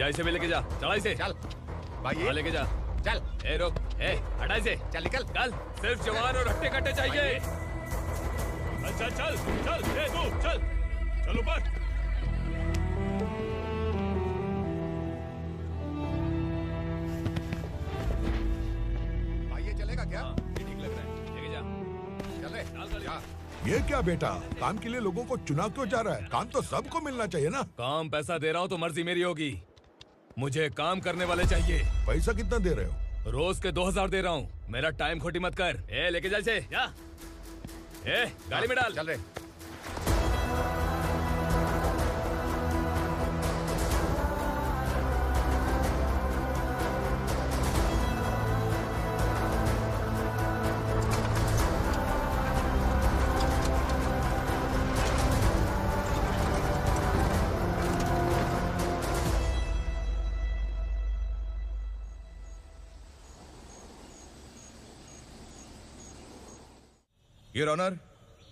ऐसे भी लेके जा, चला इसे। चल भाई हाँ, लेके जा। चल। ए रोक, ए हटा इसे। चल निकल। कल सिर्फ जवान और हट्टे कट्टे चाहिए। अच्छा चल चल, ए तू चल, चल ऊपर। भाई ये चलेगा क्या? ये ठीक लग रहा है, लेके जा। चल रे, चल जा। ये क्या बेटा, काम के लिए लोगों को चुना क्यों जा रहा है? काम तो सबको मिलना चाहिए ना। काम पैसा दे रहा हूँ तो मर्जी मेरी होगी, मुझे काम करने वाले चाहिए। पैसा कितना दे रहे हो? रोज के 2000 दे रहा हूँ, मेरा टाइम खोटी मत कर। ए लेके जा इसे, जा। ए गाड़ी में डाल। चल रे। योर ऑनर,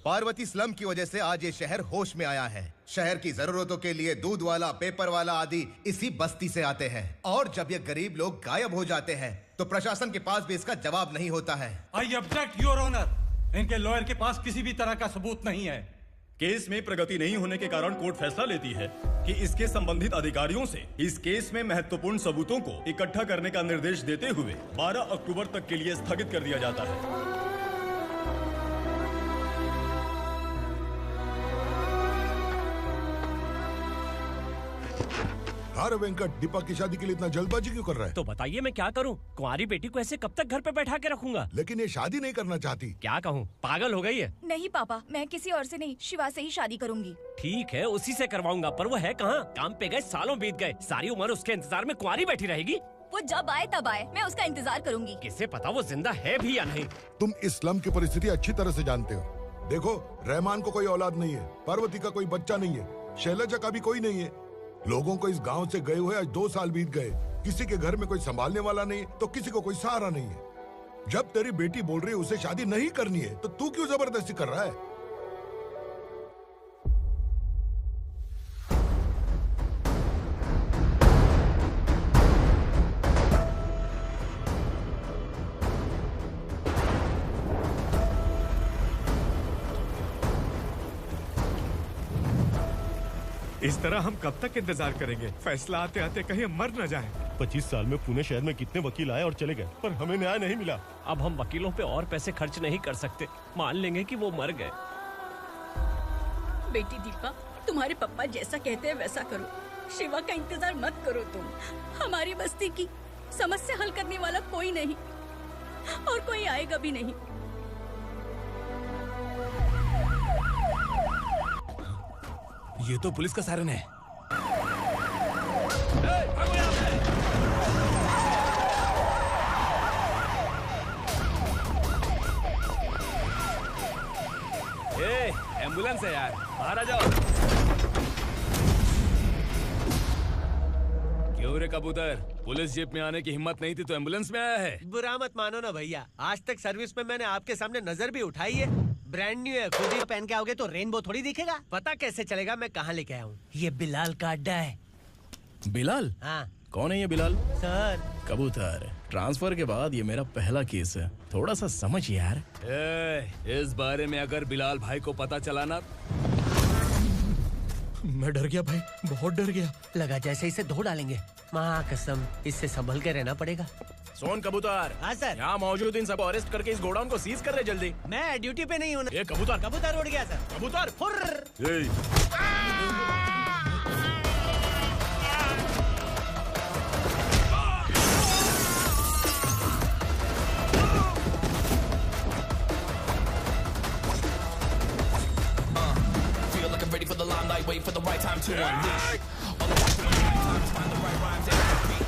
पार्वती स्लम की वजह से आज ये शहर होश में आया है। शहर की जरूरतों के लिए दूध वाला, पेपर वाला आदि इसी बस्ती से आते हैं, और जब ये गरीब लोग गायब हो जाते हैं तो प्रशासन के पास भी इसका जवाब नहीं होता है। I object your honour. इनके लॉयर के पास किसी भी तरह का सबूत नहीं है। केस में प्रगति नहीं होने के कारण कोर्ट फैसला लेती है कि इसके संबंधित अधिकारियों से इस केस में महत्वपूर्ण सबूतों को इकट्ठा करने का निर्देश देते हुए 12 अक्टूबर तक के लिए स्थगित कर दिया जाता है। अरे वेंकट, दीपा की शादी के लिए इतना जल्दबाजी क्यों कर रहा है? तो बताइए मैं क्या करूं? कुंवारी बेटी को ऐसे कब तक घर पे बैठा के रखूंगा? लेकिन ये शादी नहीं करना चाहती। क्या कहूं, पागल हो गई है। नहीं पापा, मैं किसी और से नहीं, शिवा से ही शादी करूंगी। ठीक है, उसी से करवाऊंगा, पर वो है कहाँ? काम पे गए, सालों बीत गए, सारी उम्र उसके इंतजार में कुंवारी बैठी रहेगी। वो जब आए तब आए, मैं उसका इंतजार करूंगी। किसे पता वो जिंदा है भी या नहीं। तुम इस्लाम की परिस्थिति अच्छी तरह से जानते हो। देखो, रहमान को कोई औलाद नहीं है, पार्वती का कोई बच्चा नहीं है, शैलजा का भी कोई नहीं है। लोगों को इस गांव से गए हुए आज 2 साल बीत गए। किसी के घर में कोई संभालने वाला नहीं, तो किसी को कोई सहारा नहीं है। जब तेरी बेटी बोल रही है उसे शादी नहीं करनी है, तो तू क्यों जबरदस्ती कर रहा है? इस तरह हम कब तक इंतजार करेंगे? फैसला आते आते कहीं हम मर न जाएं। 25 साल में पुणे शहर में कितने वकील आए और चले गए, पर हमें न्याय नहीं मिला। अब हम वकीलों पे और पैसे खर्च नहीं कर सकते। मान लेंगे कि वो मर गए। बेटी दीपा, तुम्हारे पापा जैसा कहते हैं वैसा करो। शिवा का इंतजार मत करो तुम। हमारी बस्ती की समस्या हल करने वाला कोई नहीं, और कोई आएगा भी नहीं। ये तो पुलिस का सायरन है। ए, एम्बुलेंस है यार, बाहर आ जाओ। क्यों रे कबूतर, पुलिस जीप में आने की हिम्मत नहीं थी तो एम्बुलेंस में आया है? बुरा मत मानो ना भैया, आज तक सर्विस में मैंने आपके सामने नजर भी उठाई है। ब्रांड न्यू है, खुद ही पहन के आओगे तो रेनबो थोड़ी दिखेगा। पता कैसे चलेगा मैं कहाँ लेके आया हूँ? ये बिलाल का अड्डा है। बिलाल? हाँ। कौन है ये बिलाल? सर। कबूतर, ट्रांसफर के बाद ये मेरा पहला केस है, थोड़ा सा समझ यार। इस बारे में अगर बिलाल भाई को पता चला ना। मैं डर गया भाई, बहुत डर गया। लगा जैसे इसे धो डालेंगे। माँ कसम, इससे संभल के रहना पड़ेगा। सोन कबूतर। हाँ सर। यहाँ मौजूद इन सबको अरेस्ट करके इस गोडाउन को सीज कर रहे जल्दी। मैं ड्यूटी पे नहीं हूँ। ये कबूतर। कबूतर उड़ गया सर। कबूतर फुर्र। Ready for the limelight, wait for the right time to unleash. All the time to find the right rhymes and beat.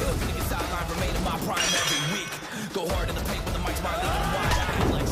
Ill nigga sideline, remain in my prime every week. Go hard in the paint when the mic's right, leave it wide. I feel like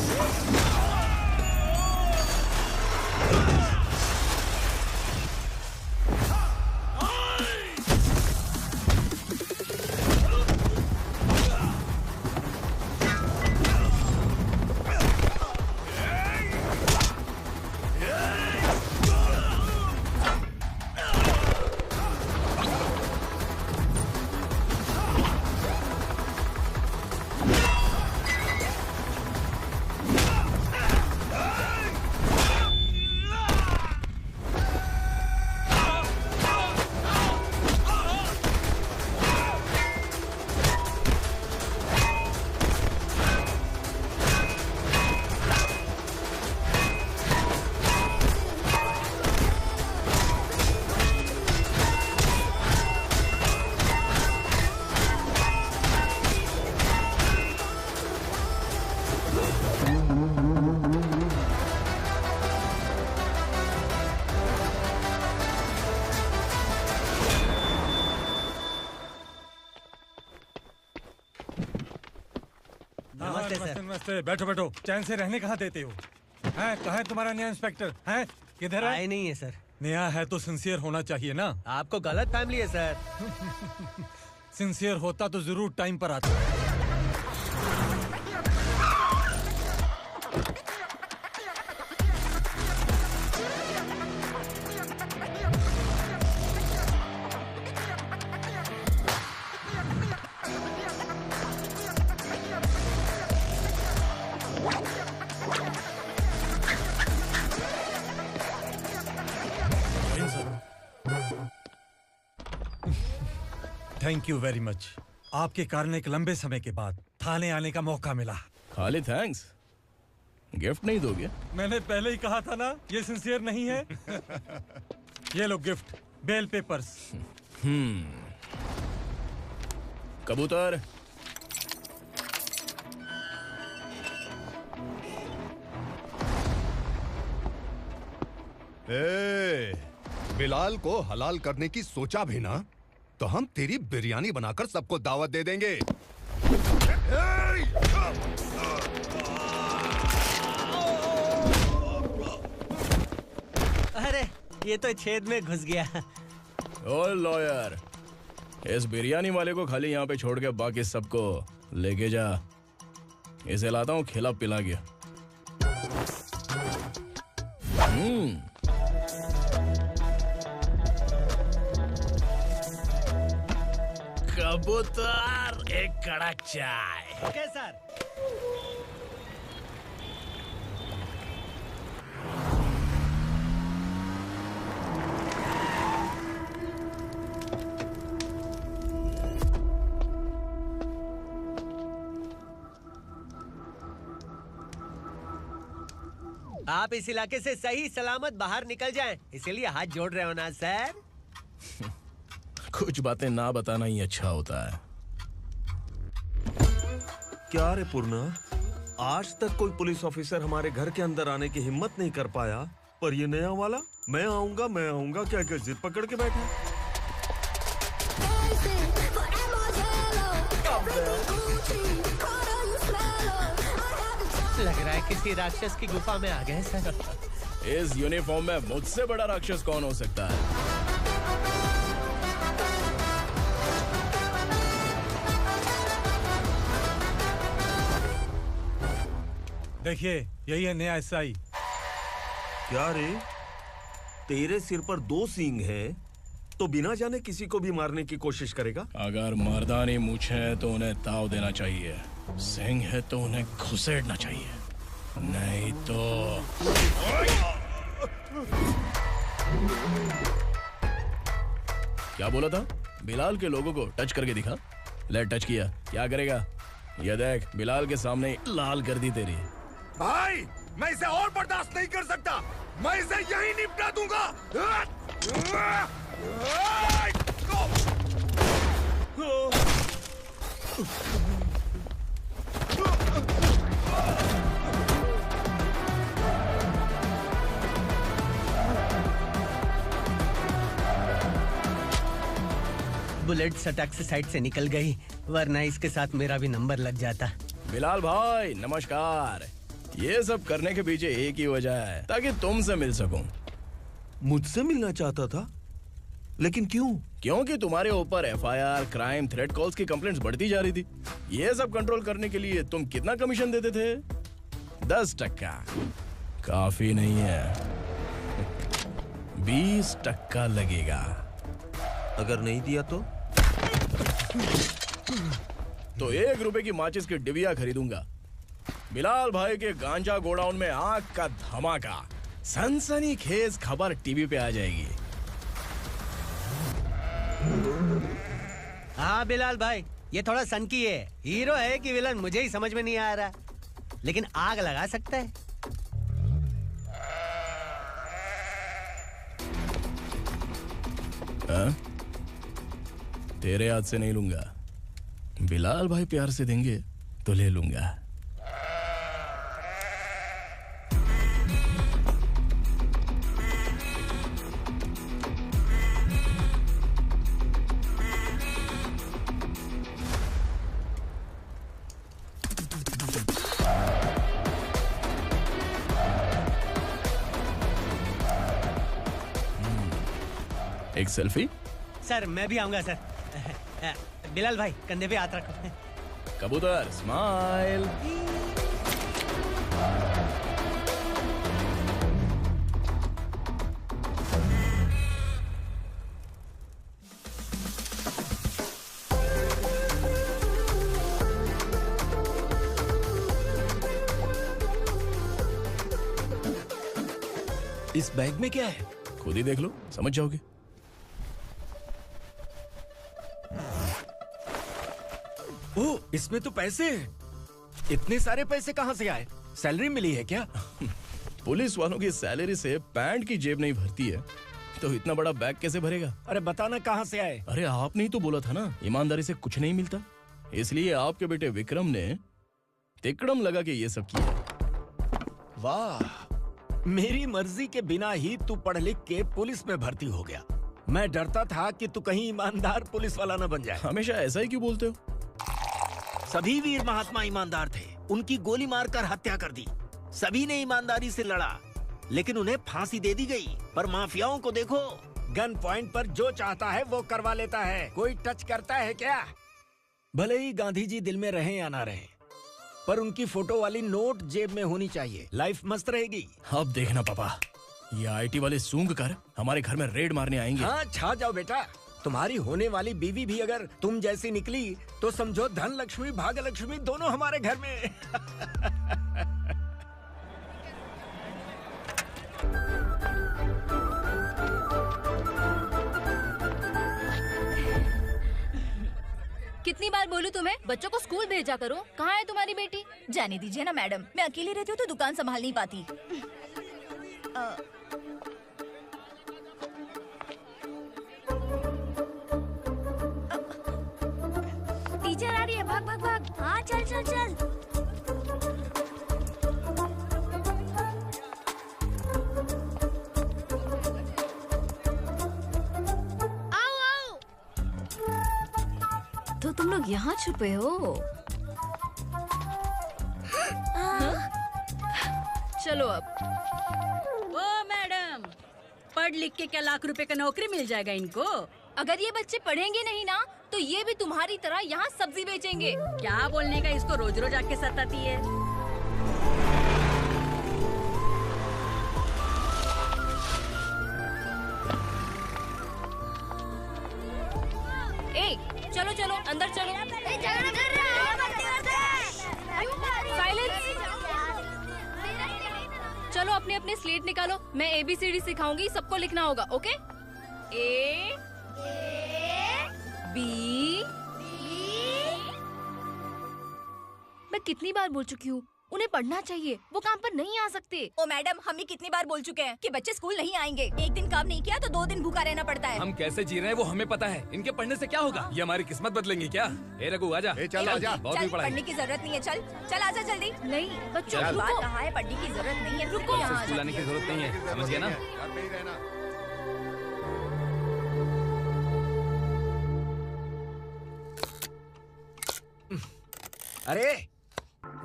नमस्ते sir. नमस्ते। बैठो बैठो। चैन से रहने कहाँ देते हो? हैं? कहाँ है तुम्हारा नया इंस्पेक्टर? हैं? किधर है? आए नहीं है सर। नया है तो सिंसियर होना चाहिए ना। आपको गलत फैमिली है सर। सिंसियर होता तो जरूर टाइम पर आता। Thank you very much. आपके कारण एक लंबे समय के बाद थाने आने का मौका मिला। खाली थैंक्स, गिफ्ट नहीं दोगे? मैंने पहले ही कहा था ना ये सिंसियर नहीं है। ये लो गिफ्ट, बेल पेपर्स। कबूतर। बिलाल को हलाल करने की सोचा भी ना तो हम तेरी बिरयानी बनाकर सबको दावत दे देंगे। अरे ये तो छेद में घुस गया। ओ लॉयर, इस बिरयानी वाले को खाली यहाँ पे छोड़ के बाकी सबको लेके जा। इसे लाता हूँ खिला पिला गया। कबूतर, एक कड़क चाय। Okay sir. आप इस इलाके से सही सलामत बाहर निकल जाएं, इसीलिए हाथ जोड़ रहे हो ना सर। कुछ बातें ना बताना ही अच्छा होता है। क्या रे पूर्णा, आज तक कोई पुलिस ऑफिसर हमारे घर के अंदर आने की हिम्मत नहीं कर पाया, पर ये नया वाला मैं आऊंगा क्या क्या जिद पकड़ के बैठा। लग रहा है किसी राक्षस की गुफा में आ गए सर। इस यूनिफॉर्म में मुझसे बड़ा राक्षस कौन हो सकता है? देखिए यही है नया एसआई। क्या रे, तेरे सिर पर 2 सींग हैं तो बिना जाने किसी को भी मारने की कोशिश करेगा? अगर मर्दानी मूंछ है तो उन्हें ताव देना चाहिए, सिंह है तो उन्हें घुसेड़ना चाहिए, नहीं तो। क्या बोला था? बिलाल के लोगों को टच करके दिखा। ले टच किया, क्या करेगा? ये देख, बिलाल के सामने लाल कर दी तेरी। भाई, मैं इसे और बर्दाश्त नहीं कर सकता, मैं इसे यहीं निपटा दूंगा। बुलेट सटक से साइड से निकल गई, वरना इसके साथ मेरा भी नंबर लग जाता। बिलाल भाई नमस्कार। ये सब करने के पीछे एक ही वजह है, ताकि तुमसे मिल सकूं। मुझसे मिलना चाहता था? लेकिन क्यों? क्योंकि तुम्हारे ऊपर एफआईआर, क्राइम, थ्रेट कॉल्स की कंप्लेंट्स बढ़ती जा रही थी। ये सब कंट्रोल करने के लिए तुम कितना कमीशन देते थे? 10%। काफी नहीं है, 20% लगेगा। अगर नहीं दिया तो 1 रुपए की माचिस की डिबिया खरीदूंगा। बिलाल भाई के गांजा गोडाउन में आग का धमाका, सनसनीखेज खबर टीवी पे आ जाएगी। हाँ बिलाल भाई, ये थोड़ा सनकी है। हीरो है कि विलन मुझे ही समझ में नहीं आ रहा, लेकिन आग लगा सकता है। तेरे हाथ से नहीं लूंगा, बिलाल भाई प्यार से देंगे तो ले लूंगा। एक सेल्फी? सर मैं भी आऊंगा सर। बिलाल भाई कंधे पे हाथ रखो। कबूतर स्माइल। इस बैग में क्या है? खुद ही देख लो, समझ जाओगे। ओह, इसमें तो पैसे हैं। इतने सारे पैसे कहां से आए? सैलरी मिली है क्या? पुलिस वालों की सैलरी से पैंट की जेब नहीं भरती है, तो इतना बड़ा बैग कैसे भरेगा? अरे बताना कहां से आए? अरे आपने ही तो बोला था ना, ईमानदारी से कुछ नहीं मिलता, इसलिए आपके बेटे विक्रम ने तिकड़म लगा के ये सब किया। वाह, मेरी मर्जी के बिना ही तू पढ़ लिख के पुलिस में भर्ती हो गया। मैं डरता था कि तू कहीं ईमानदार पुलिस वाला न बन जाए। हमेशा ऐसा ही क्यों बोलते हो? सभी वीर महात्मा ईमानदार थे, उनकी गोली मारकर हत्या कर दी। सभी ने ईमानदारी से लड़ा, लेकिन उन्हें फांसी दे दी गई। पर माफियाओं को देखो, गन पॉइंट पर जो चाहता है वो करवा लेता है। कोई टच करता है क्या? भले ही गांधी जी दिल में रहे या ना रहे, पर उनकी फोटो वाली नोट जेब में होनी चाहिए। लाइफ मस्त रहेगी। अब देखना पापा, ये आईटी वाले सूंघ कर हमारे घर में रेड मारने आएंगे। हाँ, छा जाओ बेटा। तुम्हारी होने वाली बीवी भी अगर तुम जैसी निकली तो समझो धन लक्ष्मी भाग्य लक्ष्मी दोनों हमारे घर में। कितनी बार बोलूं तुम्हें, बच्चों को स्कूल भेजा करो। कहाँ है तुम्हारी बेटी? जाने दीजिए ना मैडम, मैं अकेली रहती हूँ तो दुकान संभाल नहीं पाती। टीचर आ रही है, भाग भाग भाग। हाँ चल चल चल। आओ आओ। तो तुम लोग यहाँ छुपे हो? चलो अब। ओ मैडम, पढ़ लिख के क्या लाख रुपए का नौकरी मिल जाएगा इनको? अगर ये बच्चे पढ़ेंगे नहीं ना, तो ये भी तुम्हारी तरह यहाँ सब्जी बेचेंगे। क्या बोलने का, इसको रोज रोज आके सताती है। ए, चलो चलो अंदर चलो। साइलेंस। चलो अपने अपने स्लेट निकालो, मैं ABCD सिखाऊंगी, सबको लिखना होगा। ओके? A B। मैं कितनी बार बोल चुकी हूँ, उन्हें पढ़ना चाहिए, वो काम पर नहीं आ सकते। ओ मैडम, हम भी कितनी बार बोल चुके हैं कि बच्चे स्कूल नहीं आएंगे। एक दिन काम नहीं किया तो 2 दिन भूखा रहना पड़ता है। हम कैसे जी रहे हैं वो हमें पता है, इनके पढ़ने से क्या होगा? ये हमारी किस्मत बदलेंगी क्या? ए रघु आजा। चल आजा। बहुत ही पढ़ाई। पढ़ने की जरूरत नहीं है, चल चल आजा जल्दी। नहीं बच्चों, बात कहा है, पढ़ने की जरूरत नहीं है, रुको। स्कूल आने की जरूरत नहीं है, समझ गया ना? अरे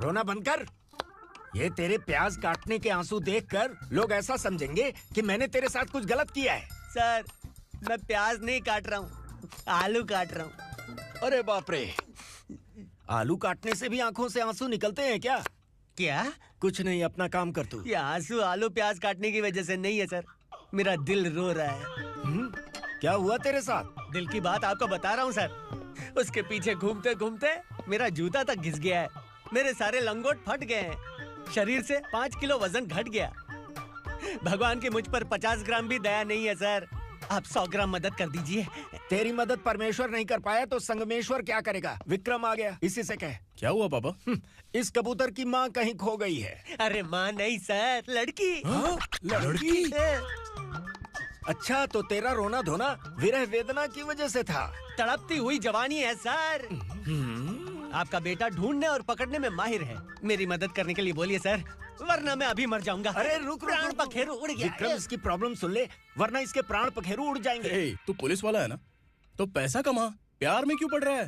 रोना बंद कर। ये तेरे प्याज काटने के आंसू देखकर लोग ऐसा समझेंगे कि मैंने तेरे साथ कुछ गलत किया है। सर, मैं प्याज नहीं काट रहा हूँ, आलू काट रहा हूँ। अरे बाप रे, आलू काटने से भी आंखों से आंसू निकलते हैं क्या? क्या? कुछ नहीं, अपना काम कर तू। ये आंसू आलू प्याज काटने की वजह से नहीं है सर, मेरा दिल रो रहा है। क्या हुआ तेरे साथ? दिल की बात आपको बता रहा हूँ सर। उसके पीछे घूमते घूमते मेरा जूता तक घिस गया है, मेरे सारे लंगोट फट गए हैं, शरीर से 5 किलो वजन घट गया। भगवान की मुझ पर 50 ग्राम भी दया नहीं है सर, आप 100 ग्राम मदद कर दीजिए। तेरी मदद परमेश्वर नहीं कर पाया तो संगमेश्वर क्या करेगा? विक्रम आ गया, इसी से कह। क्या हुआ पापा? इस कबूतर की माँ कहीं खो गई है। अरे माँ नहीं सर, लड़की। लड़की? अच्छा, तो तेरा रोना धोना विरह वेदना की वजह से था। तड़पती हुई जवानी है सर। आपका बेटा ढूंढने और पकड़ने में माहिर है, मेरी मदद करने के लिए बोलिए सर, वरना मैं अभी मर जाऊंगा। अरे रुक, प्राण पखेरु उड़ गया। विक्रम, इसकी प्रॉब्लम सुन ले, वरना इसके प्राण पखेरु उड़ जाएंगे। तू पुलिस वाला है ना, तो पैसा कमा, प्यार में क्यों पड़ रहा है?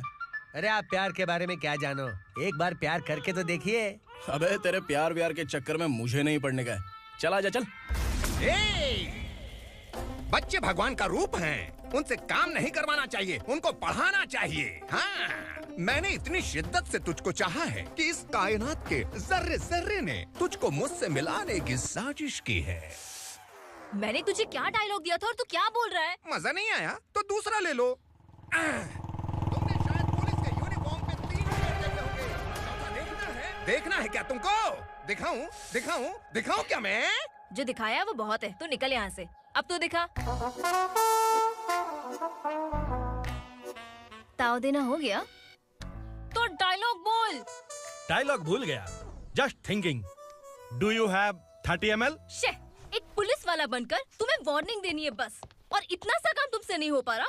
अरे आप प्यार के बारे में क्या जानो, एक बार प्यार करके तो देखिए। अबे तेरे प्यार व्यार के चक्कर में मुझे नहीं पड़ने का है, चल आजा चल। बच्चे भगवान का रूप हैं। उनसे काम नहीं करवाना चाहिए, उनको पढ़ाना चाहिए। हाँ, मैंने इतनी शिद्दत से तुझको चाहा है कि इस कायनात के जर्रे जर्रे ने तुझको मुझसे मिलाने की साजिश की है। मैंने तुझे क्या डायलॉग दिया था और तू क्या बोल रहा है? मजा नहीं आया तो दूसरा ले लो। तुमने शायद पुलिस के यूनिफॉर्म पे 3 शेर देखे होंगे। देखना है क्या तुमको? दिखाऊं दिखाऊं दिखाऊं क्या मैं? जो दिखाया वो बहुत है, तू निकल यहाँ से। अब तू दिखा। ताव देना हो गया तो डायलॉग बोल। डायलॉग भूल गया। Just thinking. Do you have 30 ml? शे, एक पुलिस वाला बनकर तुम्हें वार्निंग देनी है बस, और इतना सा काम तुमसे नहीं हो पा रहा।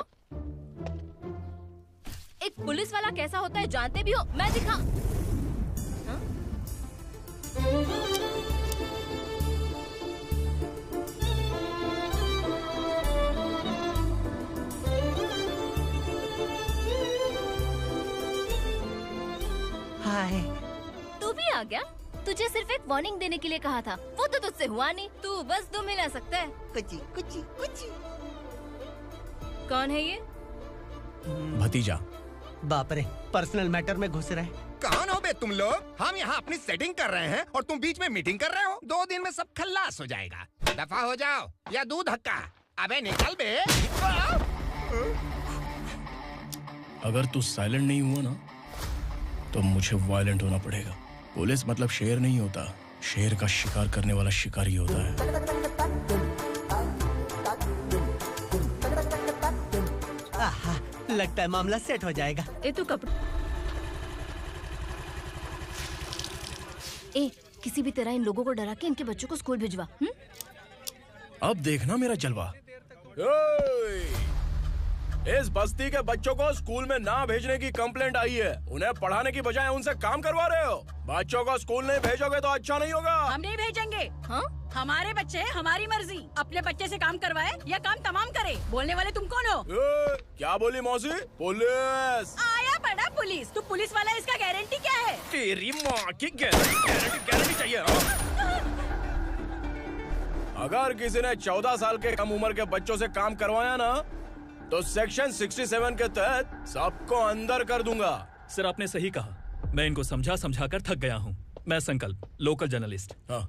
एक पुलिस वाला कैसा होता है जानते भी हो? मैं दिखा। हाँ? हाय। तू भी आ गया? तुझे सिर्फ एक वार्निंग देने के लिए कहा था, वो तो तुझसे हुआ नहीं। तू बस दो मिला सकता है। कुची कुची कुची। कौन है ये? भतीजा। बाप रे, पर्सनल मैटर में घुस रहे। कौन हो बे तुम लोग? हम यहाँ अपनी सेटिंग कर रहे हैं और तुम बीच में मीटिंग कर रहे हो। 2 दिन में सब खल्लास हो जाएगा। दफा हो जाओ या दूध हक्का। अबे निकल बे। अगर तू साइलेंट नहीं हुआ ना तो मुझे वायलेंट होना पड़ेगा। पुलिस मतलब शेर नहीं होता, शेर का शिकार करने वाला शिकारी होता है। आहा, लगता है मामला सेट हो जाएगा। ए तू कपड़े किसी भी तरह इन लोगों को डरा के इनके बच्चों को स्कूल भिजवा। अब देखना मेरा जलवा। इस बस्ती के बच्चों को स्कूल में ना भेजने की कंप्लेंट आई है। उन्हें पढ़ाने की बजाय उनसे काम करवा रहे हो। बच्चों को स्कूल नहीं भेजोगे तो अच्छा नहीं होगा। हम नहीं भेजेंगे। हाँ? हमारे बच्चे हमारी मर्जी। अपने बच्चे से काम करवाए या काम तमाम करे। बोलने वाले तुम कौन हो? क्या बोली मौसी? पुलिस आया बड़ा पुलिस। तू पुलिस वाला, इसका गारंटी क्या है? तेरी माँ की गारंटी चाहिए। अगर किसी ने 14 साल के कम उम्र के बच्चों से काम करवाया ना तो सेक्शन 67 के तहत सबको अंदर कर दूंगा। सर आपने सही कहा। मैं इनको समझा कर थक गया हूँ। मैं संकल्प, लोकल जर्नलिस्ट। हाँ।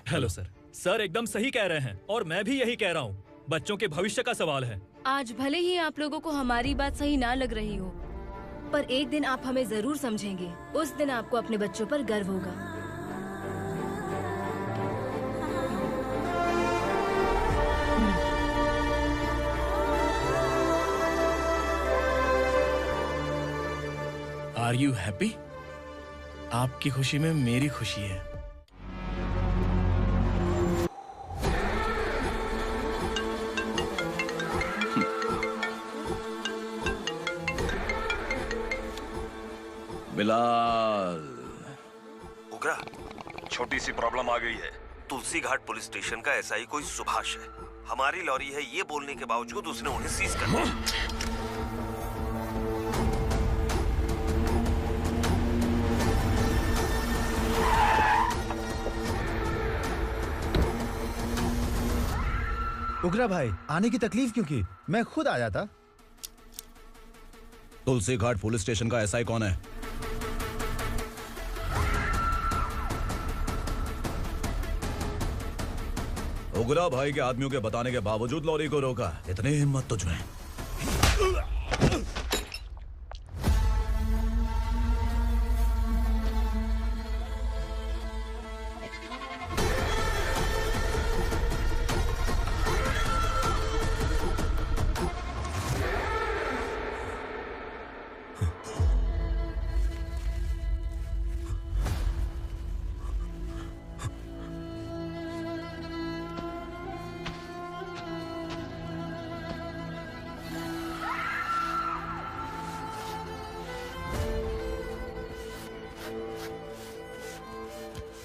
Hello sir. सर एकदम सही कह रहे हैं और मैं भी यही कह रहा हूँ। बच्चों के भविष्य का सवाल है। आज भले ही आप लोगों को हमारी बात सही ना लग रही हो, पर एक दिन आप हमें जरूर समझेंगे। उस दिन आपको अपने बच्चों पर गर्व होगा। Are you happy? आपकी खुशी में मेरी खुशी है। बिलाल। उगरा, छोटी सी प्रॉब्लम आ गई है। तुलसी घाट पुलिस स्टेशन का एसआई कोई सुभाष है। हमारी लॉरी है ये बोलने के बावजूद उसने उन्हें सीज कर दिया। उगरा भाई, आने की तकलीफ क्यों की? मैं खुद आया था। तुलसी घाट पुलिस स्टेशन का एसआई कौन है? उगरा भाई के आदमियों के बताने के बावजूद लॉरी को रोका। इतनी हिम्मत तुझमें?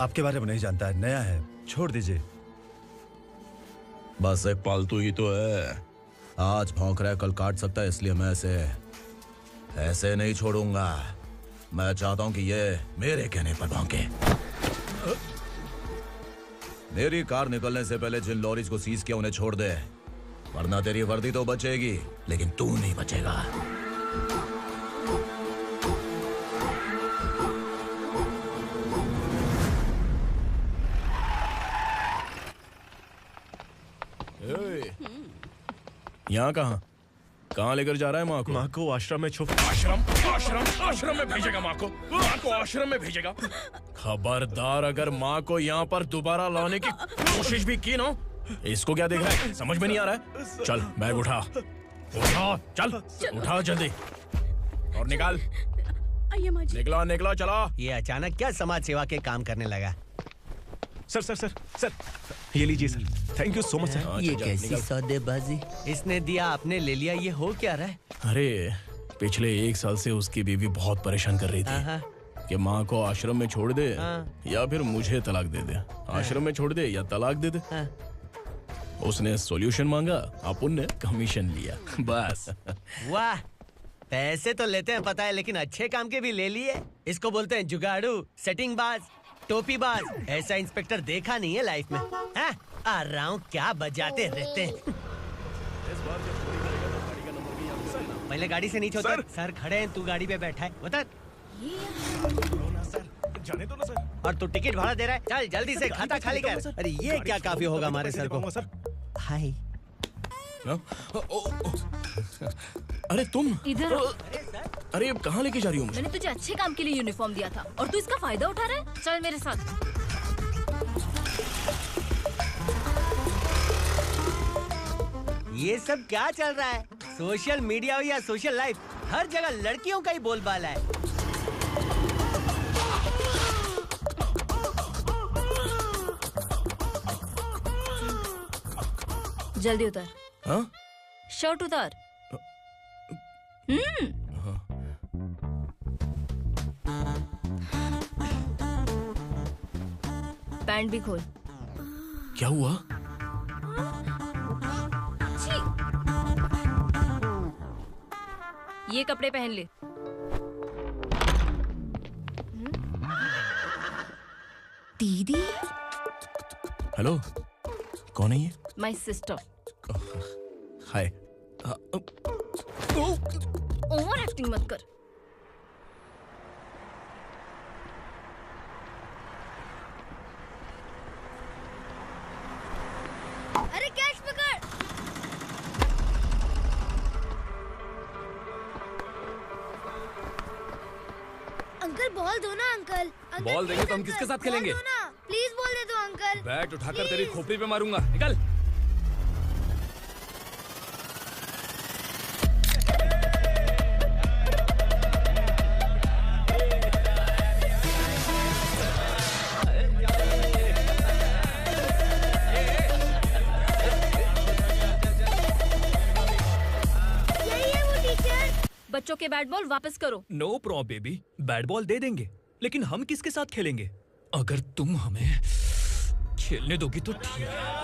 आपके बारे में नहीं जानता है, नया है, छोड़ दीजिए। बस एक पालतू ही तो है। आज भौंक रहा है, कल काट सकता है, इसलिए मैं ऐसे नहीं छोड़ूंगा। मैं चाहता हूं कि ये मेरे कहने पर भौंके। मेरी कार निकलने से पहले जिन लॉरीज को सीज किया उन्हें छोड़ दे। वरना तेरी वर्दी तो बचेगी लेकिन तू नहीं बचेगा। यहाँ कहाँ लेकर जा रहा है माँ को? माँ को आश्रम में आश्रम में भेजेगा माँ को आश्रम में भेजेगा। खबरदार, अगर माँ को यहाँ पर दोबारा लाने की कोशिश भी की ना, इसको क्या देख रहा है? समझ में नहीं आ रहा है? चल बैग उठा, चल उठा जल्दी और निकाल। निकला चला। ये अचानक क्या समाज सेवा के काम करने लगा? सर ये लीजिए sir. Thank you so much sir. ये कैसी सौदेबाजी? इसने दिया, आपने ले लिया, ये हो क्या रहा है? अरे पिछले 1 साल से उसकी बीवी बहुत परेशान कर रही थी कि माँ को आश्रम में छोड़ दे या फिर मुझे तलाक दे दे। आश्रम में छोड़ दे या तलाक दे दे। उसने सॉल्यूशन मांगा, अपन ने कमीशन लिया, बस। वाह, पैसे तो लेते हैं पता है, लेकिन अच्छे काम के भी ले लिए। इसको बोलते हैं जुगाड़ू, सेटिंग बाज, टोपी बाज। ऐसा इंस्पेक्टर देखा नहीं है लाइफ में। आ रहा हूँ, क्या बजाते रहते हैं। पहले गाड़ी से नीचे उतर। सर खड़े हैं, तू गाड़ी पे बैठा है, उतर। जाने दो ना सर। और तू टिकट भाड़ा दे रहा है? चल जल्दी से खाता खाली कर। अरे ये क्या काफी होगा हमारे सर को। हाय। अरे तुम इधर। अरे अब कहाँ लेके जा रही हो मुझे? मैंने तुझे अच्छे काम के लिए यूनिफॉर्म दिया था और तू इसका फायदा उठा रहा है। चल मेरे साथ। ये सब क्या चल रहा है? सोशल मीडिया हो या सोशल लाइफ, हर जगह लड़कियों का ही बोलबाला है। जल्दी उतर। हाँ? शर्ट उतार। पैंट भी खोल। क्या हुआ? ये कपड़े पहन ले। दीदी। हेलो, कौन है ये? My sister. Hi. Over acting मत कर। अरे कैच पकड़। अंकल बॉल दो ना अंकल। बॉल देंगे तो हम किसके साथ खेलेंगे? प्लीज बॉल दे दो अंकल। बैट उठाकर तेरी खोपड़ी पे मारूंगा, निकल। बच्चों के बैट बॉल वापस करो। No problem baby, bat ball दे देंगे, लेकिन हम किसके साथ खेलेंगे? अगर तुम हमें खेलने दोगी तो ठीक है।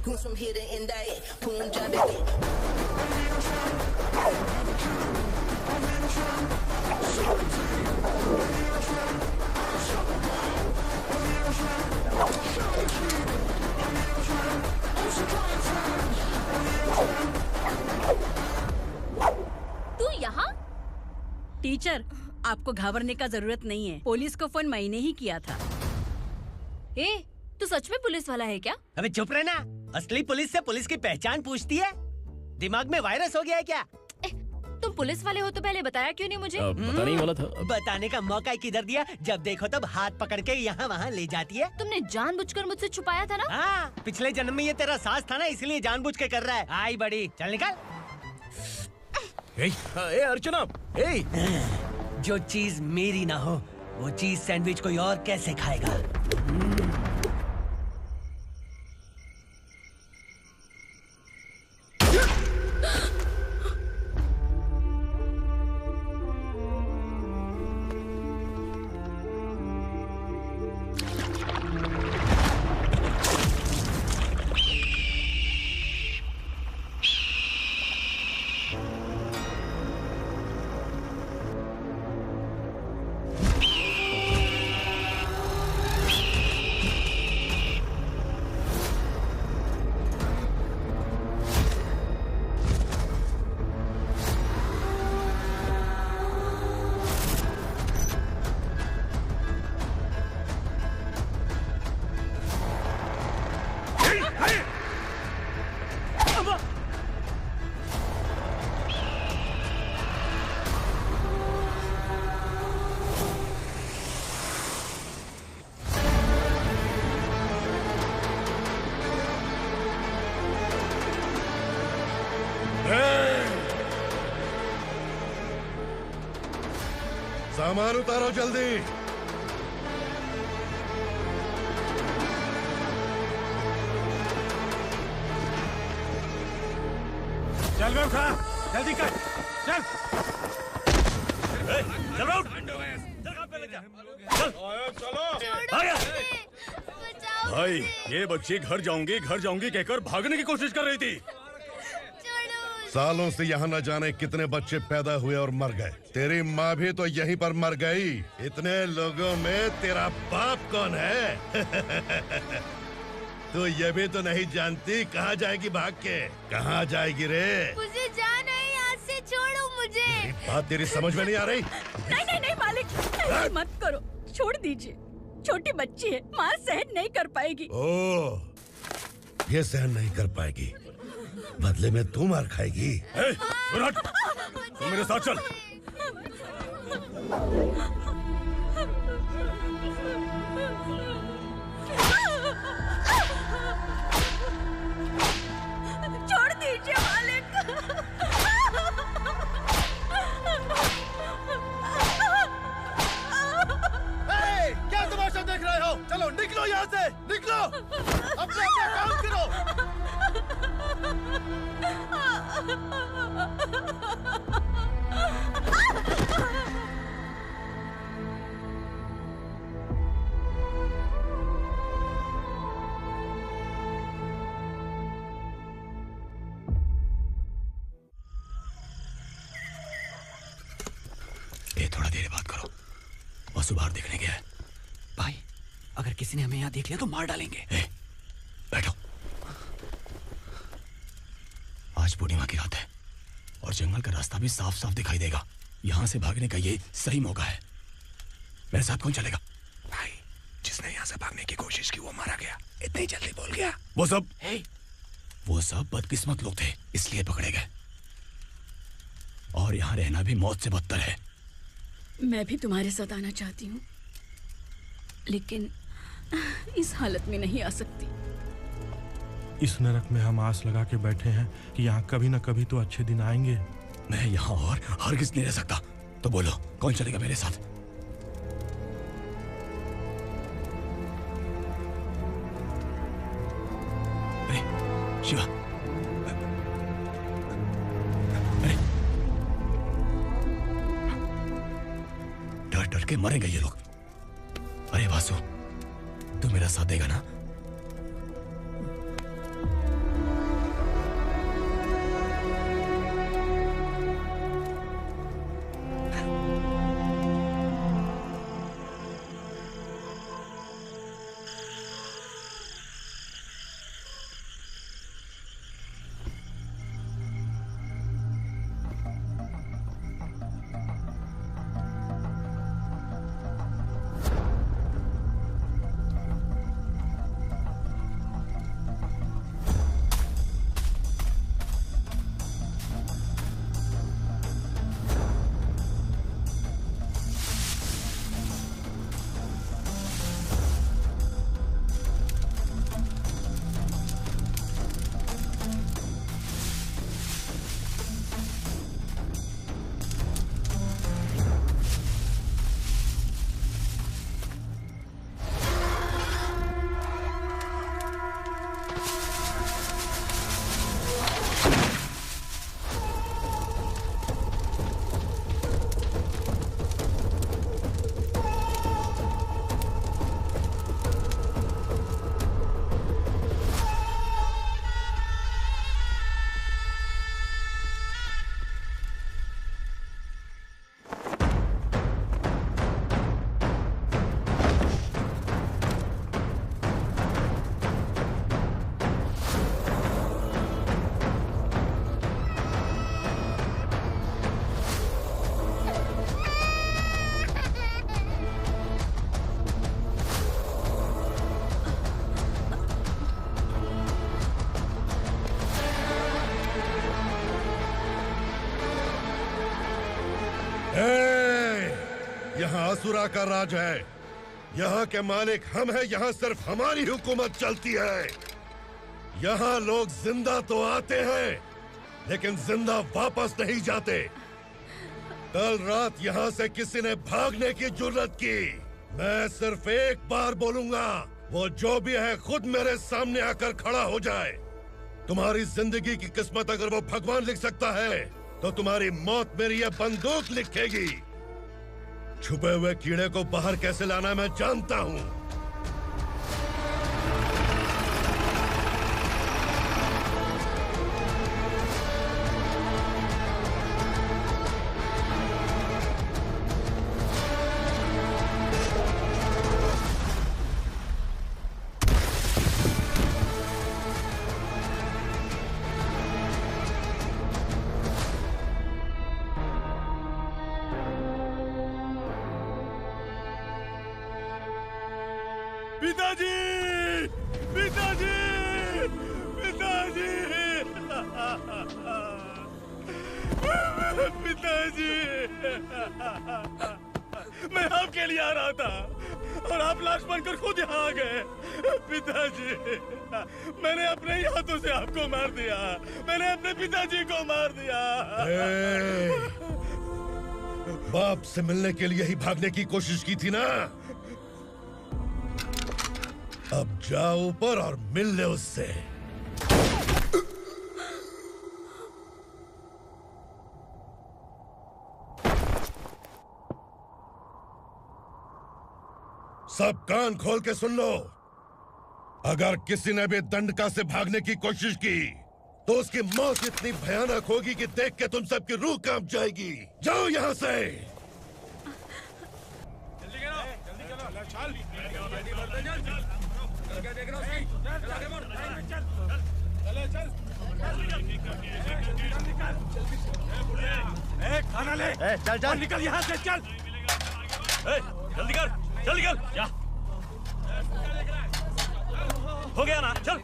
Goons from here to India, Punjabi. तू यहाँ? टीचर, आपको घबराने का जरूरत नहीं है। पुलिस को फोन मैंने ही किया था। ए, तू सच में पुलिस वाला है क्या? अबे चुप रहना। असली पुलिस से पुलिस की पहचान पूछती है? दिमाग में वायरस हो गया है क्या? तुम पुलिस वाले हो तो पहले बताया क्यों नहीं मुझे? बताने ही वाला था। बताने का मौका किधर दिया? जब देखो तब हाथ पकड़ के यहाँ वहाँ ले जाती है। तुमने जानबूझकर मुझसे छुपाया था ना? हाँ, पिछले जन्म में ये तेरा सास था ना, इसलिए जानबूझ के कर रहा है। आई बड़ी, चल निकल। ए अर्चना, जो चीज मेरी ना हो, वो चीज सैंडविच कोई और कैसे खाएगा? सामान उतारो जल्दी। चल बे उठा, जल्दी कर, चल। चल रहा भाई, ये बच्ची घर जाऊंगी कहकर भागने की कोशिश कर रही थी। सालों से यहाँ न जाने कितने बच्चे पैदा हुए और मर गए। तेरी माँ भी तो यहीं पर मर गई। इतने लोगों में तेरा बाप कौन है? तू ये भी तो नहीं जानती कहाँ जाएगी भाग के? कहाँ जाएगी रे? मुझे जाना है, यहाँ से छोड़ो मुझे। बात तेरी समझ में नहीं आ रही? नहीं मालिक, ऐसे मत करो, छोड़ दीजिए। छोटी बच्ची है, माँ सहन नहीं कर पाएगी। ओह, ये सहन नहीं कर पाएगी, बदले में तू मार खाएगी। तू मेरे साथ चल। छोड़ दीजिए मालिक। क्या तमाशा देख रहे हो? चलो निकलो यहाँ से, निकलो। अपना काम करो। थोड़ा देर बात करो, वसु बाहर देखने गया है। भाई, अगर किसी ने हमें यहाँ देख लिया तो मार डालेंगे। बैठो। आज पूर्णिमा की रात है और जंगल का रास्ता भी साफ साफ दिखाई देगा। यहाँ से भागने का ये सही मौका है। मेरे साथ कौन चलेगा? भाई, जिसने यहाँ से भागने की कोशिश की वो मारा गया। इतनी जल्दी बोल गया। वो सब बदकिस्मत लोग थे, इसलिए पकड़े गए। और यहाँ रहना भी मौत से बदतर है। मैं भी तुम्हारे साथ आना चाहती हूँ, लेकिन इस हालत में नहीं आ सकती। इस नरक में हम आस लगा के बैठे हैं कि यहाँ कभी न कभी तो अच्छे दिन आएंगे। मैं यहाँ और हरगिज़ नहीं रह सकता। तो बोलो, कौन चलेगा मेरे साथ? अरे शिवा, अरे डर डर के मरेंगे ये लोग। अरे वासु, तू मेरा साथ देगा ना? यहाँ असुरा का राज है। यहाँ के मालिक हम हैं, यहाँ सिर्फ हमारी हुकूमत चलती है। यहाँ लोग जिंदा तो आते हैं लेकिन जिंदा वापस नहीं जाते। कल रात यहाँ से किसी ने भागने की जुर्रत की, मैं सिर्फ एक बार बोलूंगा, वो जो भी है खुद मेरे सामने आकर खड़ा हो जाए। तुम्हारी जिंदगी की किस्मत अगर वो भगवान लिख सकता है तो तुम्हारी मौत मेरी ये बंदूक लिखेगी। छुपे हुए कीड़े को बाहर कैसे लाना मैं जानता हूँ। पिताजी, पिताजी, पिताजी, पिताजी, मैं आपके लिए आ रहा था और आप लाश बनकर खुद यहाँ आ गए। पिताजी, मैंने अपने ही हाथों से आपको मार दिया, मैंने अपने पिताजी को मार दिया। बाप से मिलने के लिए ही भागने की कोशिश की थी ना? अब जाओ ऊपर और मिल ले उससे। सब कान खोल के सुन लो। अगर किसी ने भी दंडका से भागने की कोशिश की तो उसकी मौत इतनी भयानक होगी कि देख के तुम सबकी रूह कांप जाएगी। जाओ यहाँ से। खाना ले। चल चल निकल यहाँ से, चल। जल्दी कर, जल्दी कर, जा। हो गया ना, चल।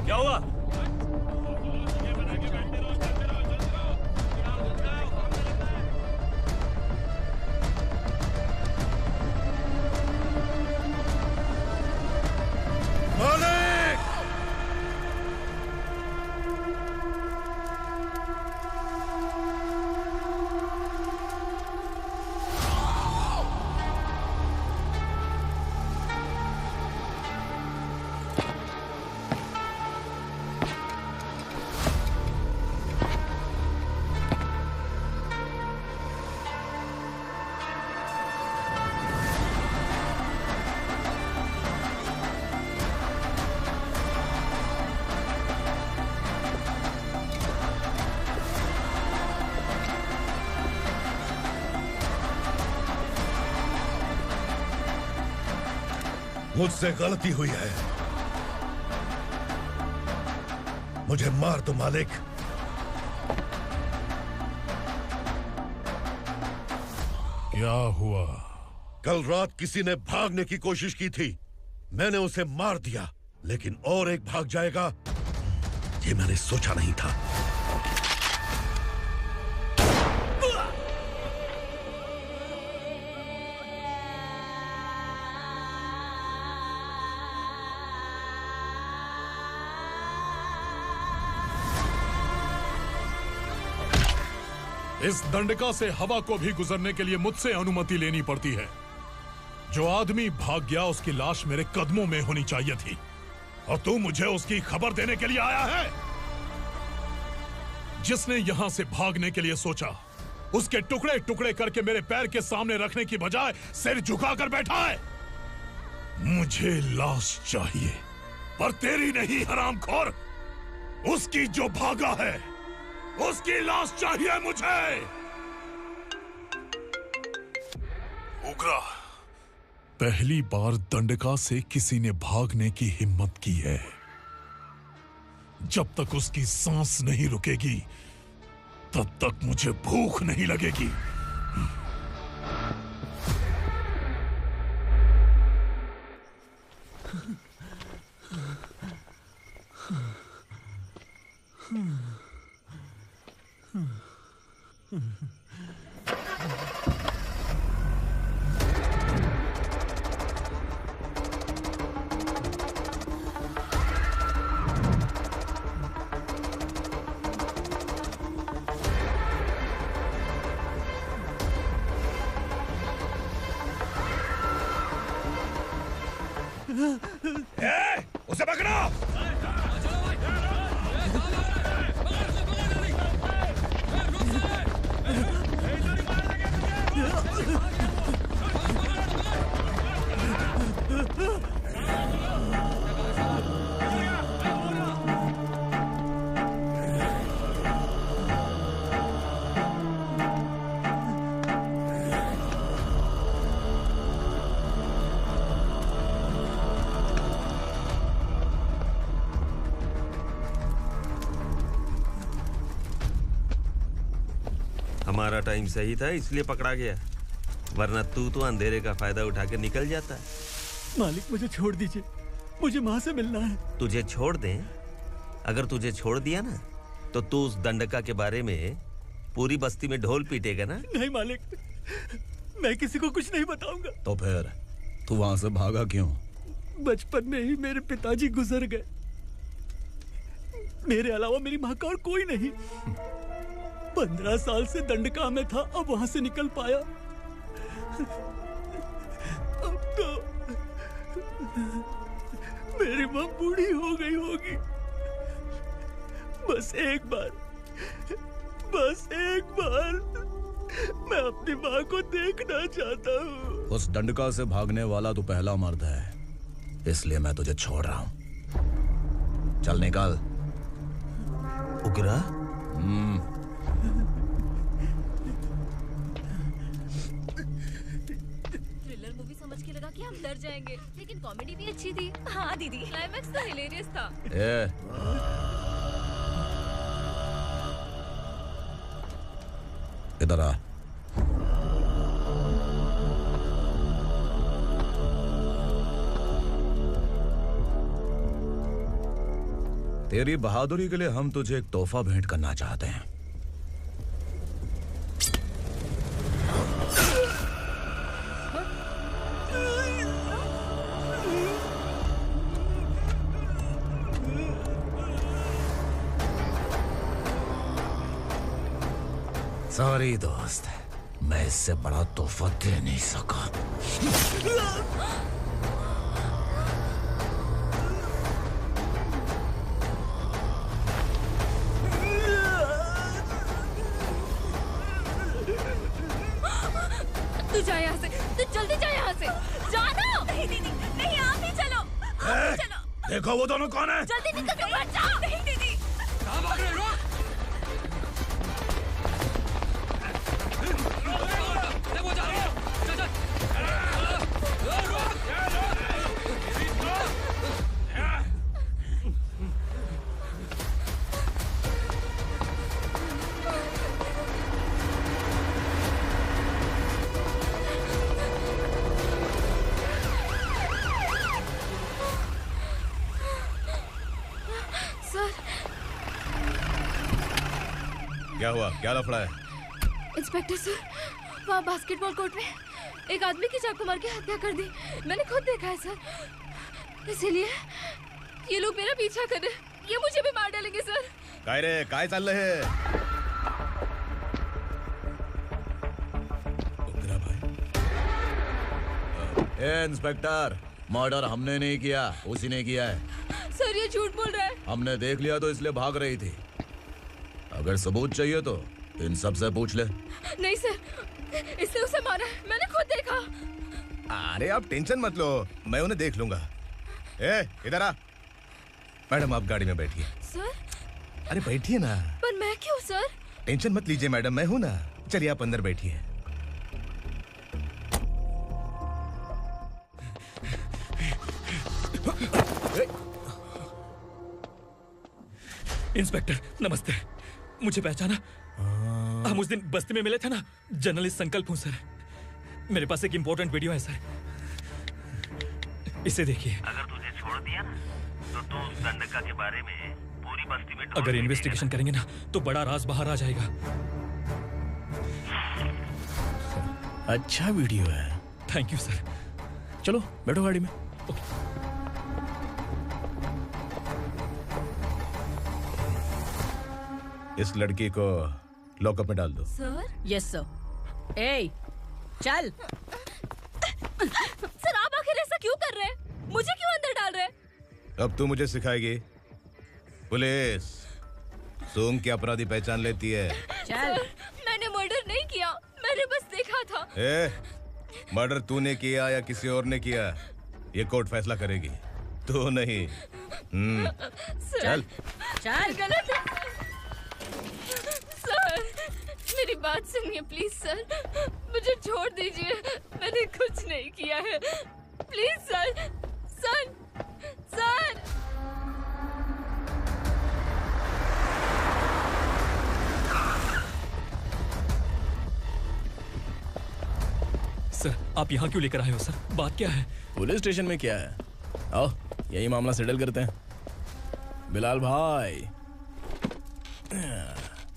क्या हुआ? मुझसे गलती हुई है, मुझे मार दो मालिक। क्या हुआ? कल रात किसी ने भागने की कोशिश की थी, मैंने उसे मार दिया, लेकिन और एक भाग जाएगा ये मैंने सोचा नहीं था। इस दंडका से हवा को भी गुजरने के लिए मुझसे अनुमति लेनी पड़ती है। जो आदमी भाग गया उसकी लाश मेरे कदमों में होनी चाहिए थी, और तू मुझे उसकी खबर देने के लिए आया है। जिसने यहां से भागने के लिए सोचा उसके टुकड़े टुकड़े करके मेरे पैर के सामने रखने की बजाय सिर झुकाकर बैठा है। मुझे लाश चाहिए, पर तेरी नहीं हरामखोर। उसकी जो भागा है उसकी लाश चाहिए मुझे। उग्रा, पहली बार दंडका से किसी ने भागने की हिम्मत की है। जब तक उसकी सांस नहीं रुकेगी तब तक मुझे भूख नहीं लगेगी। उसे पकड़ो। हमारा टाइम सही था इसलिए पकड़ा गया, वरना तू तो अंधेरे का फायदा उठा के निकल जाता। मालिक मुझे छोड़ दीजिए, मुझे माँ से मिलना है। तुझे छोड़ दें? अगर तुझे छोड़ दिया ना तो तू उस दंडका के बारे में पूरी बस्ती में ढोल पीटेगा ना। नहीं मालिक, मैं किसी को कुछ नहीं बताऊंगा। तो फिर तू वहां से भागा क्यों? बचपन में ही मेरे पिताजी गुजर गए, मेरे अलावा मेरी माँ का और कोई नहीं। 15 साल से दंडका में था, अब वहां से निकल पाया। अब तो मेरी माँ बूढ़ी हो गई होगी। बस एक बार मैं अपनी माँ को देखना चाहता हूँ। उस दंडका से भागने वाला तू पहला मर्द है, इसलिए मैं तुझे छोड़ रहा हूँ। चल निकल। उग्रा? थ्रिलर मूवी समझ के लगा कि हम डर जाएंगे, लेकिन कॉमेडी भी अच्छी थी। हाँ दीदी, क्लाइमैक्स तो हिलेरियस था। इधर आ। तेरी बहादुरी के लिए हम तुझे एक तोहफा भेंट करना चाहते हैं। सॉरी दोस्त, मैं इससे बड़ा तोहफा दे नहीं सका। तू जा यहाँ से, तू जल्दी जा यहाँ से। जानो। नहीं दीदी, नहीं आप ही चलो, आप ही चलो। देखो वो दोनों कौन है? जल्दी निकल के मत जाओ। नहीं दीदी। कहाँ भाग रहे हो? वो जा रहे हो। चल क्या हुआ? क्या लफड़ा है? इंस्पेक्टर सर, वहाँ बास्केटबॉल कोर्ट में एक आदमी की चाकू मार के हत्या कर दी। मैंने खुद देखा है सर, इसीलिए ये लोग मेरा पीछा कर रहे हैं। ये मुझे भी मार डालेंगे सर। काय रे, काय चाललंय हे? ए इंस्पेक्टर, मर्डर हमने नहीं किया, उसी ने किया है। सर ये झूठ बोल रहा है। हमने देख लिया तो इसलिए भाग रही थी। अगर सबूत चाहिए तो इन सब से पूछ ले। नहीं सर, इसने उसे मारा है, मैंने खुद देखा। अरे आप टेंशन मत लो, मैं उन्हें देख लूंगा। ए इधर आ। मैडम आप गाड़ी में बैठिए। सर? अरे बैठिए ना। पर मैं क्यों सर? टेंशन मत लीजिए मैडम, मैं हूं ना। चलिए आप अंदर बैठिए। इंस्पेक्टर नमस्ते, मुझे पहचाना? हम उस दिन बस्ती में मिले थे ना। जर्नलिस्ट संकल्प हूँ सर। मेरे पास एक इम्पोर्टेंट वीडियो है सर, इसे देखिए। अगर तुझे छोड़ दिया ना तो तू उस दंडका के बारे में पूरी बस्ती में अगर इन्वेस्टिगेशन करेंगे ना तो बड़ा राज बाहर आ जाएगा। अच्छा वीडियो है। Thank you sir. चलो बैठो गाड़ी में। इस लड़की को लॉकअप में डाल दो। सर? Yes sir. ए चल। सर आप आखिर ऐसा क्यों कर रहे हैं? मुझे क्यों अब तू मुझे सिखाएगी? पुलिस सोम की अपराधी पहचान लेती है। चल। मैंने मर्डर नहीं किया, मैंने बस देखा था। मर्डर तूने किया या किसी और ने किया, ये कोर्ट फैसला करेगी, तू नहीं। चल चल। गलत है सर, मेरी बात सुनिए प्लीज सर, मुझे छोड़ दीजिए, मैंने कुछ नहीं किया है, please sir. Sir sir sir, आप यहाँ क्यों लेकर आए हो सर? बात क्या है? पुलिस स्टेशन में क्या है? आओ यही मामला सेटल करते हैं। बिलाल भाई,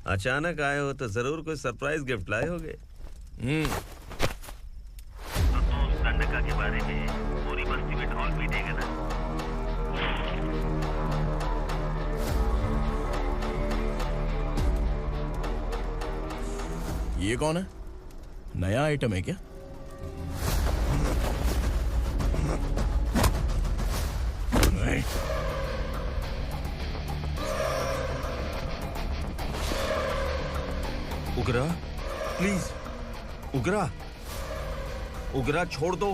अचानक आए हो तो जरूर कोई सरप्राइज गिफ्ट लाए होगे। तो उस दंडका के बारे में पूरी बस्ती में ढोल पीटेगा ना? ये कौन है? नया आइटम है क्या? उगरा, प्लीज उगरा, उगरा छोड़ दो,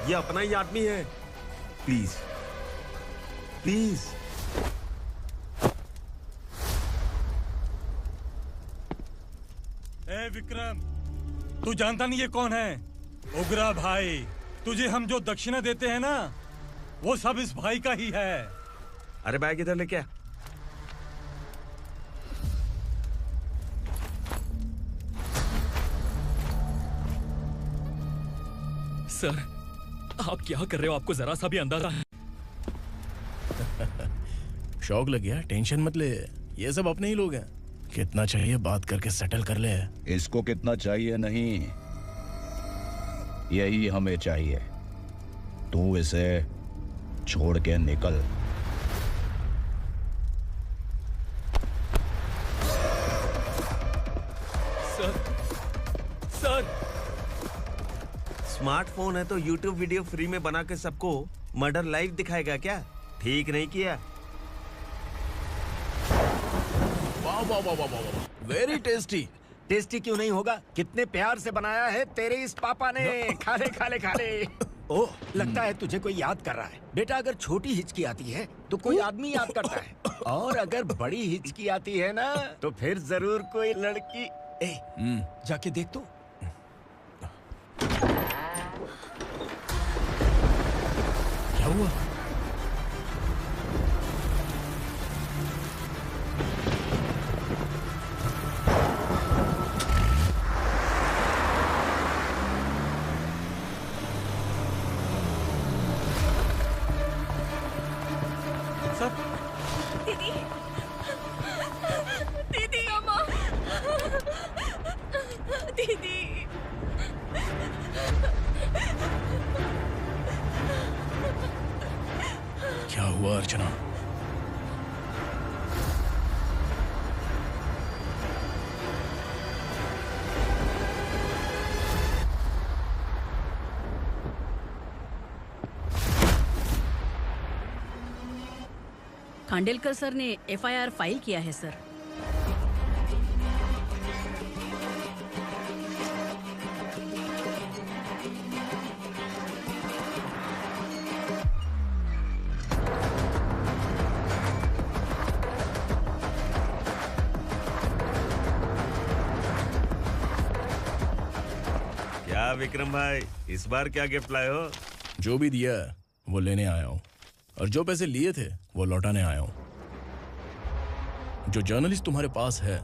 ये अपना ही आदमी है, प्लीज प्लीज। ए विक्रम, तू जानता नहीं ये कौन है? उगरा भाई, तुझे हम जो दक्षिणा देते हैं ना, वो सब इस भाई का ही है। अरे बैग इधर लेके आ। सर, आप क्या कर रहे हो? आपको जरा सा भी अंदाजा है? शौक लग गया? टेंशन मत ले, ये सब अपने ही लोग हैं। कितना चाहिए बात करके सेटल कर ले। इसको कितना चाहिए नहीं, यही हमें चाहिए। तू इसे छोड़ के निकल। सर, स्मार्टफोन है तो YouTube वीडियो फ्री में बना के सबको मर्डर लाइव दिखाएगा क्या? ठीक नहीं किया। वाह वाह वाह वाह वाह, वेरी टेस्टी। टेस्टी क्यों नहीं होगा? कितने प्यार से बनाया है तेरे इस पापा ने। खा ले खा ले खा ले। ओह, लगता है तुझे कोई याद कर रहा है। बेटा, अगर छोटी हिचकी आती है तो कोई आदमी याद करता है, और अगर बड़ी हिचकी आती है ना तो फिर जरूर कोई लड़की। जाके देख तो। क्या हुआ? दीदी, दीदी, अम्मा, दीदी। क्या हुआ अर्चना? खांडेलकर सर ने एफआईआर फाइल किया है सर। क्या विक्रम भाई, इस बार क्या गिफ्ट लाए हो? जो भी दिया है वो लेने आया हूँ, और जो पैसे लिए थे वो लौटाने आया हूँ। जो जर्नलिस्ट तुम्हारे पास है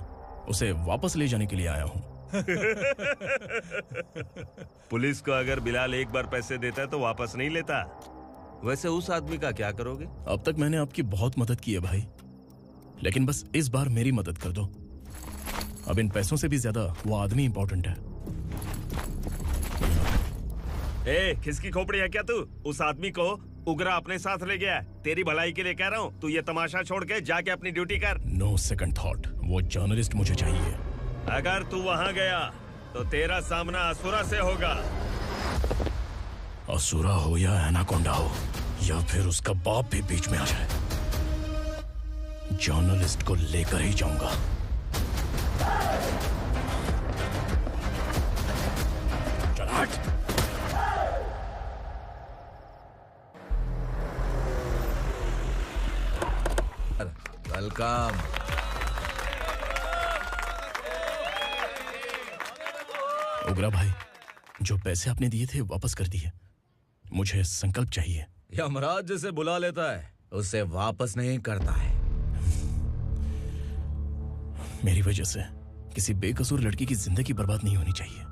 उसे वापस ले जाने के लिए आया हूँ। पुलिस को अगर बिलाल एक बार पैसे देता है तो वापस नहीं लेता। वैसे उस आदमी का क्या करोगे? अब तक मैंने आपकी बहुत मदद की है भाई, लेकिन बस इस बार मेरी मदद कर दो। अब इन पैसों से भी ज्यादा वो आदमी इंपॉर्टेंट है। ए, किसकी खोपड़ी है क्या तू? उस आदमी को उगरा अपने साथ ले गया। तेरी भलाई के लिए कह रहा हूँ, तू ये तमाशा छोड़ के जाके अपनी ड्यूटी कर। नो सेकंड थॉट, वो जर्नलिस्ट मुझे चाहिए। अगर तू वहाँ गया तो तेरा सामना असुरा से होगा। असुरा हो या एनाकोंडा हो या फिर उसका बाप भी बीच में आ जाए, जर्नलिस्ट को लेकर ही जाऊंगा। चल हट। वेलकम। उग्रा भाई, जो पैसे आपने दिए थे वापस कर दिए। मुझे संकल्प चाहिए। यमराज जिसे बुला लेता है उसे वापस नहीं करता है। मेरी वजह से किसी बेकसूर लड़की की जिंदगी बर्बाद नहीं होनी चाहिए।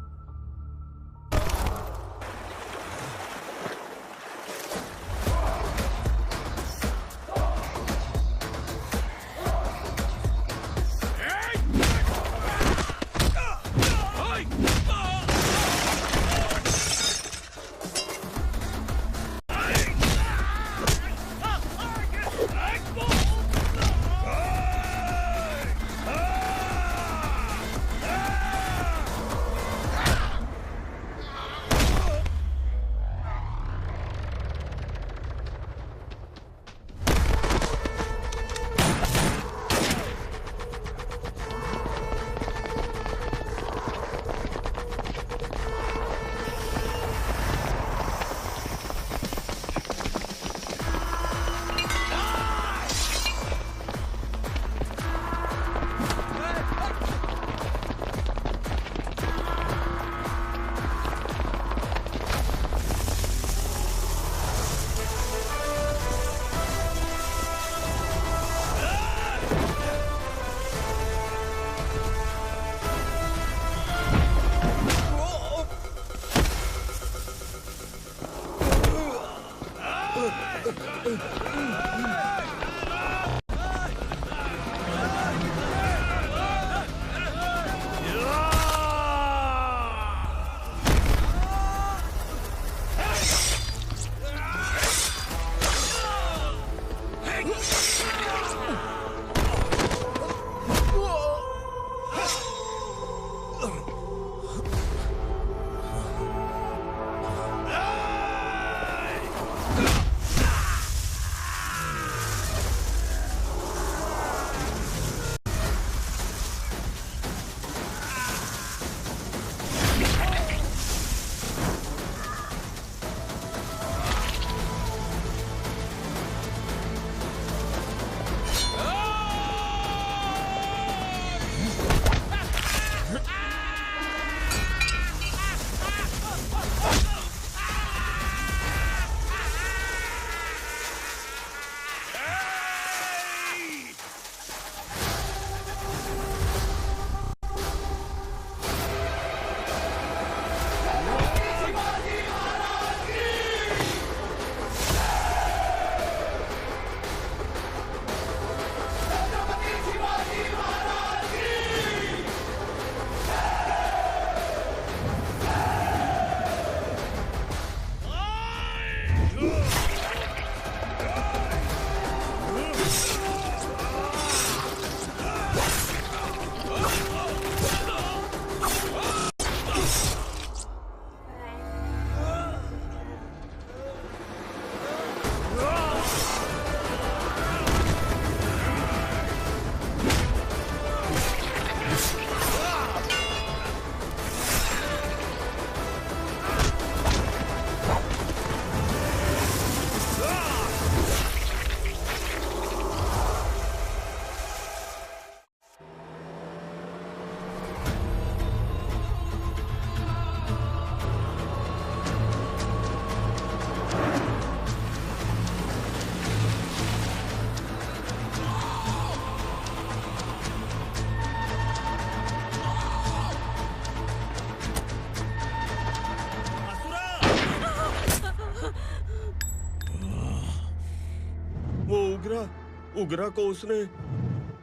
उग्रा को उसने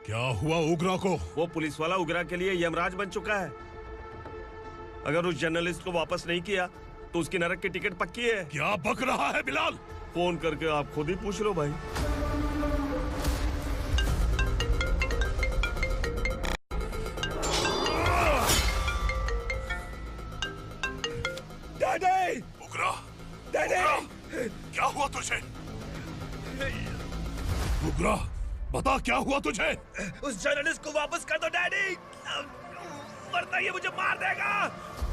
क्या हुआ? उग्रा को? वो पुलिस वाला उग्रा के लिए यमराज बन चुका है। अगर उस जर्नलिस्ट को वापस नहीं किया तो उसकी नरक की टिकट पक्की है। क्या बक रहा है बिलाल? फोन करके आप खुद ही पूछ लो भाई। डैडी! उग्रा! डैडी! हुआ तुझे? उग्रा, बता क्या हुआ तुझे? उस जर्नलिस्ट को वापस कर दो डैडी, वरना ये मुझे मार देगा।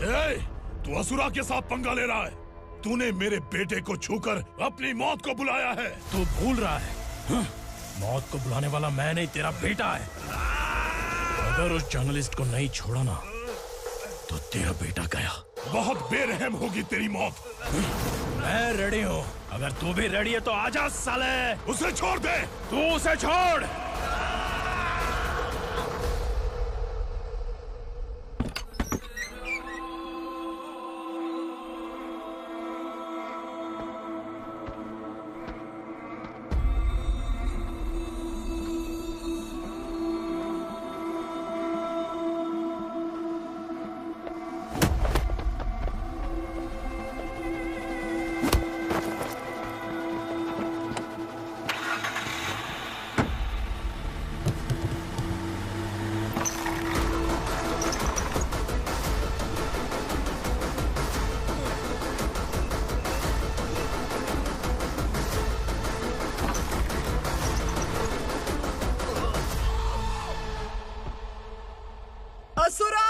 ए, तू असुरा के साथ पंगा ले रहा है। तूने मेरे बेटे को छूकर अपनी मौत को बुलाया है। तू भूल रहा है, हाँ? मौत को बुलाने वाला मैं नहीं, तेरा बेटा है। अगर उस जर्नलिस्ट को नहीं छोड़ा ना, तो तेरा बेटा गया। बहुत बेरहम होगी तेरी मौत। मैं रेडी हूँ, अगर तू भी रेडी है तो आजा साले। उसे छोड़ दे। तू उसे छोड़। असुरा!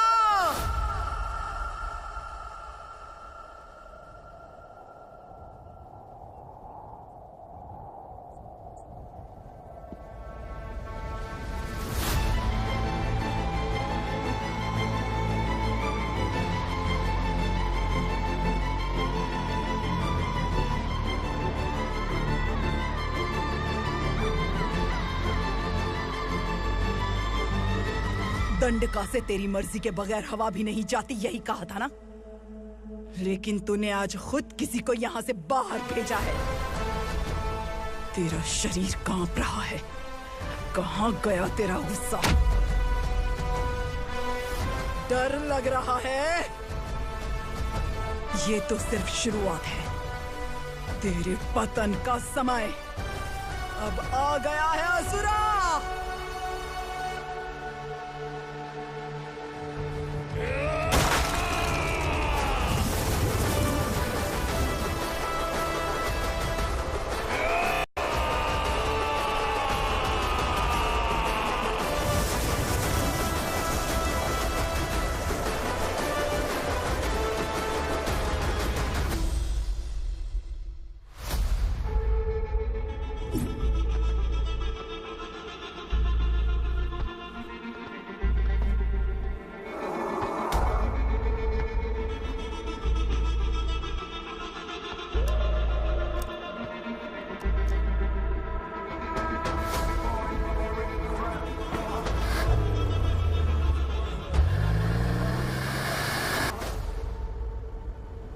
दंडका से तेरी मर्जी के बगैर हवा भी नहीं जाती, यही कहा था ना? लेकिन तूने आज खुद किसी को यहाँ से बाहर भेजा है। तेरा शरीर कांप रहा है। कहाँ गया तेरा गुस्सा? डर लग रहा है? ये तो सिर्फ शुरुआत है। तेरे पतन का समय अब आ गया है असुरा।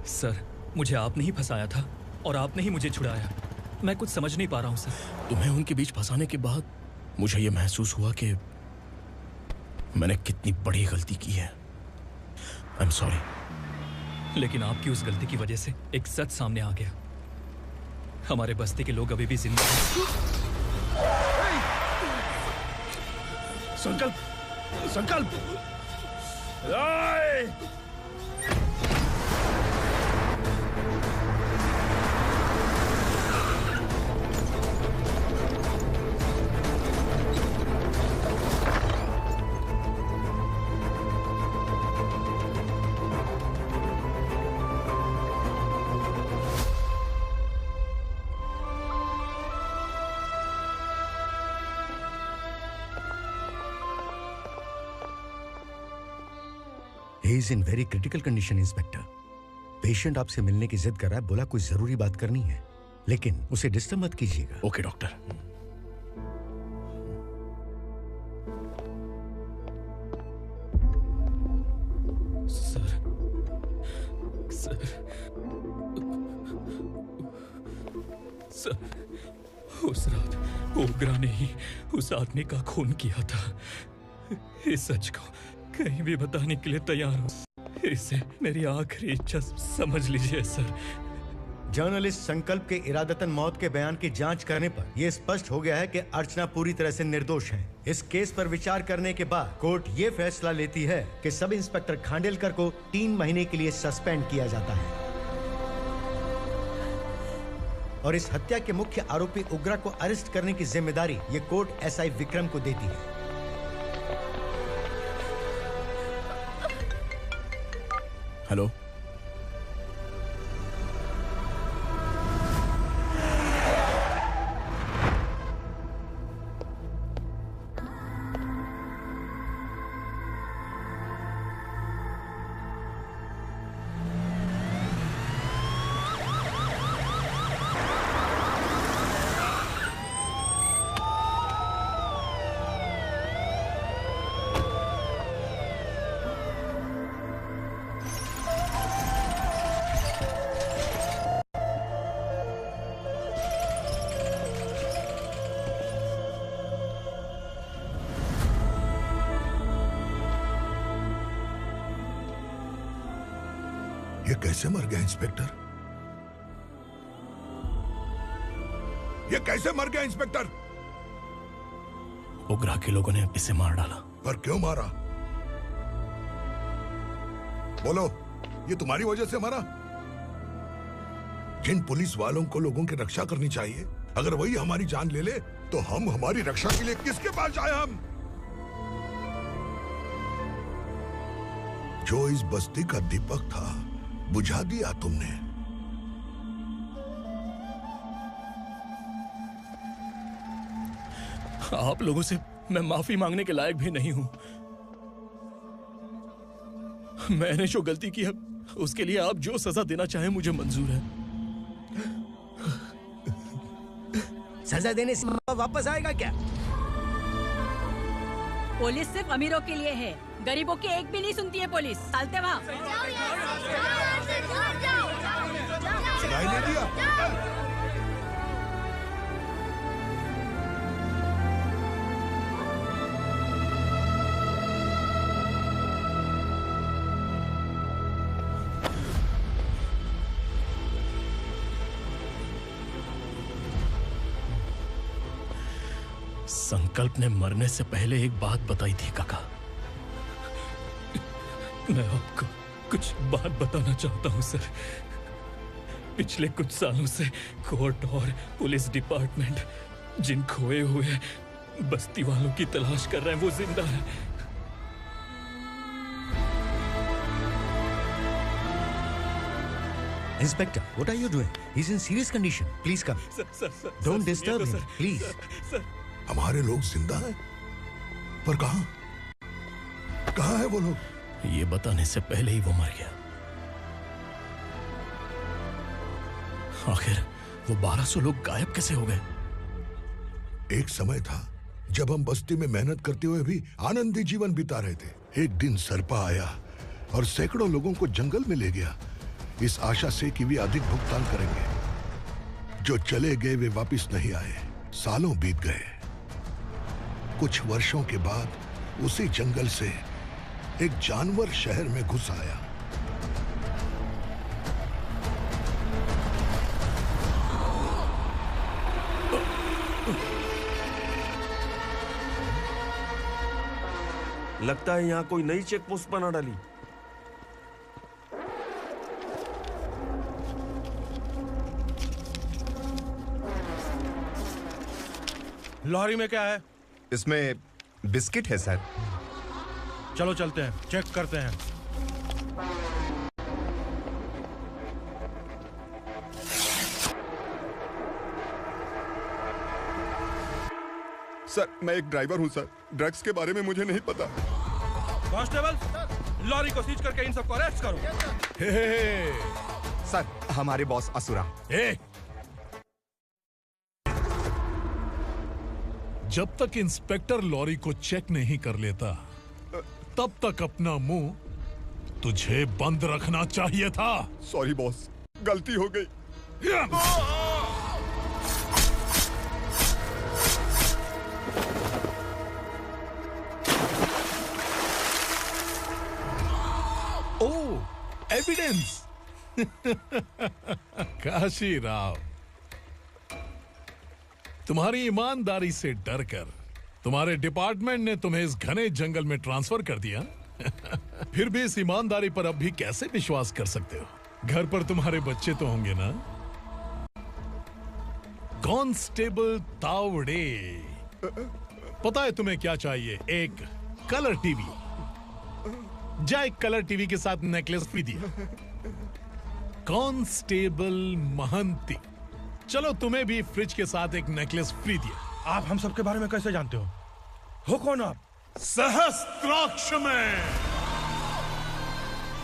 सर, मुझे आपने ही फंसाया था और आपने ही मुझे छुड़ाया। मैं कुछ समझ नहीं पा रहा हूँ सर। तुम्हें उनके बीच फंसाने के बाद मुझे ये महसूस हुआ कि मैंने कितनी बड़ी गलती की है। I am sorry. लेकिन आपकी उस गलती की वजह से एक सच सामने आ गया। हमारे बस्ती के लोग अभी भी जिंदा हैं। संकल्प, संकल्प! He is in very critical condition, inspector. Patient आपसे मिलने की जिद कर रहा है, बोला कोई जरूरी बात करनी है, लेकिन उसे डिस्टर्ब मत कीजिएगा। Okay doctor. Sir, sir, sir, उस रात ओग्रा ने ही उस आदमी का खून किया था। इस सच को कहीं भी बताने के लिए तैयार हूँ। इसे मेरी आखिरी इच्छा समझ लीजिए सर। जर्नलिस्ट संकल्प के इरादतन मौत के बयान की जांच करने पर यह स्पष्ट हो गया है कि अर्चना पूरी तरह से निर्दोष है। इस केस पर विचार करने के बाद कोर्ट ये फैसला लेती है कि सब इंस्पेक्टर खांडेलकर को 3 महीने के लिए सस्पेंड किया जाता है। और इस हत्या के मुख्य आरोपी उग्रा को अरेस्ट करने की जिम्मेदारी ये कोर्ट एसआई विक्रम को देती है। हेलो, ये कैसे मर गया इंस्पेक्टर? ये कैसे मर गया इंस्पेक्टर? उग्रा के लोगों ने इसे मार डाला। पर क्यों मारा? बोलो, ये तुम्हारी वजह से मरा? जिन पुलिस वालों को लोगों की रक्षा करनी चाहिए, अगर वही हमारी जान ले ले तो हम हमारी रक्षा के लिए किसके पास जाए? हम जो इस बस्ती का दीपक था बुझा दिया तुमने। आप लोगों से मैं माफी मांगने के लायक भी नहीं हूं। मैंने जो गलती की है उसके लिए आप जो सजा देना चाहें मुझे मंजूर है। सजा देने से वापस आएगा क्या? पुलिस सिर्फ अमीरों के लिए है, गरीबों की एक भी नहीं सुनती है पुलिस। चलते वहाँ। सुनाई नहीं दिया? संकल्प ने मरने से पहले एक बात बताई थी काका। मैं आपको कुछ बात बताना चाहता हूं सर। पिछले कुछ सालों से कोर्ट और पुलिस डिपार्टमेंट जिन खोए हुए बस्ती वालों की तलाश कर रहे हैं वो जिंदा है। Inspector, what are you doing? He's in serious condition. Please come. Don't disturb him, please. हमारे लोग जिंदा हैं? पर कहां? कहां है वो लोग? ये बताने से पहले ही वो मर गया। आखिर वो 1200 लोग गायब कैसे हो गए? एक समय था जब हम बस्ती में मेहनत करते हुए भी आनंदी जीवन बिता रहे थे। एक दिन सरपा आया और सैकड़ों लोगों को जंगल में ले गया, इस आशा से कि वे अधिक भुगतान करेंगे। जो चले गए वे वापस नहीं आए। सालों बीत गए। कुछ वर्षों के बाद उसी जंगल से एक जानवर शहर में घुस आया। लगता है यहाँ कोई नई चेक पोस्ट बना डाली। लॉरी में क्या है? इसमें बिस्किट है सर। चलो चलते हैं, चेक करते हैं। सर मैं एक ड्राइवर हूं सर, ड्रग्स के बारे में मुझे नहीं पता। कांस्टेबल, लॉरी को सीज करके इन सबको अरेस्ट करो। सर हमारे बॉस असुरा। जब तक इंस्पेक्टर लॉरी को चेक नहीं कर लेता तब तक अपना मुंह तुझे बंद रखना चाहिए था। सॉरी बॉस, गलती हो गई। ओह, एविडेंस। काशी राव, तुम्हारी ईमानदारी से डरकर तुम्हारे डिपार्टमेंट ने तुम्हें इस घने जंगल में ट्रांसफर कर दिया। फिर भी इस ईमानदारी पर अब भी कैसे विश्वास कर सकते हो? घर पर तुम्हारे बच्चे तो होंगे ना? कांस्टेबल तावड़े, पता है तुम्हें क्या चाहिए? एक कलर टीवी। जा एक कलर टीवी के साथ नेकलेस भी दिया। कांस्टेबल महंती, चलो तुम्हें भी फ्रिज के साथ एक नेकलेस फ्री दिया। आप हम सबके बारे में कैसे जानते हो कौन आप? सहस्त्राक्ष में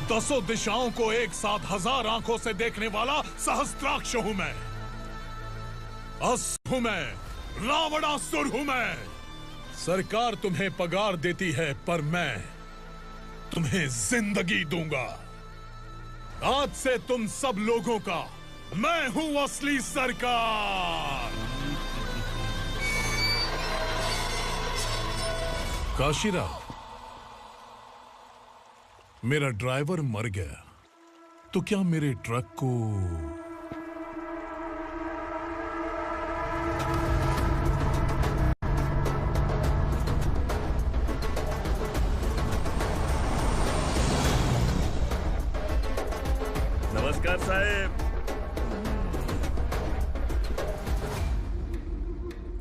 10 दिशाओं को एक साथ 1000 आंखों से देखने वाला सहस्त्राक्ष हूं मैं। असुर हूं मैं, रावणासुर हूं मैं। सरकार तुम्हें पगार देती है, पर मैं तुम्हें जिंदगी दूंगा। आज से तुम सब लोगों का मैं हूं असली सरकार। काशीराव, मेरा ड्राइवर मर गया, तो क्या मेरे ट्रक को नमस्कार साहब।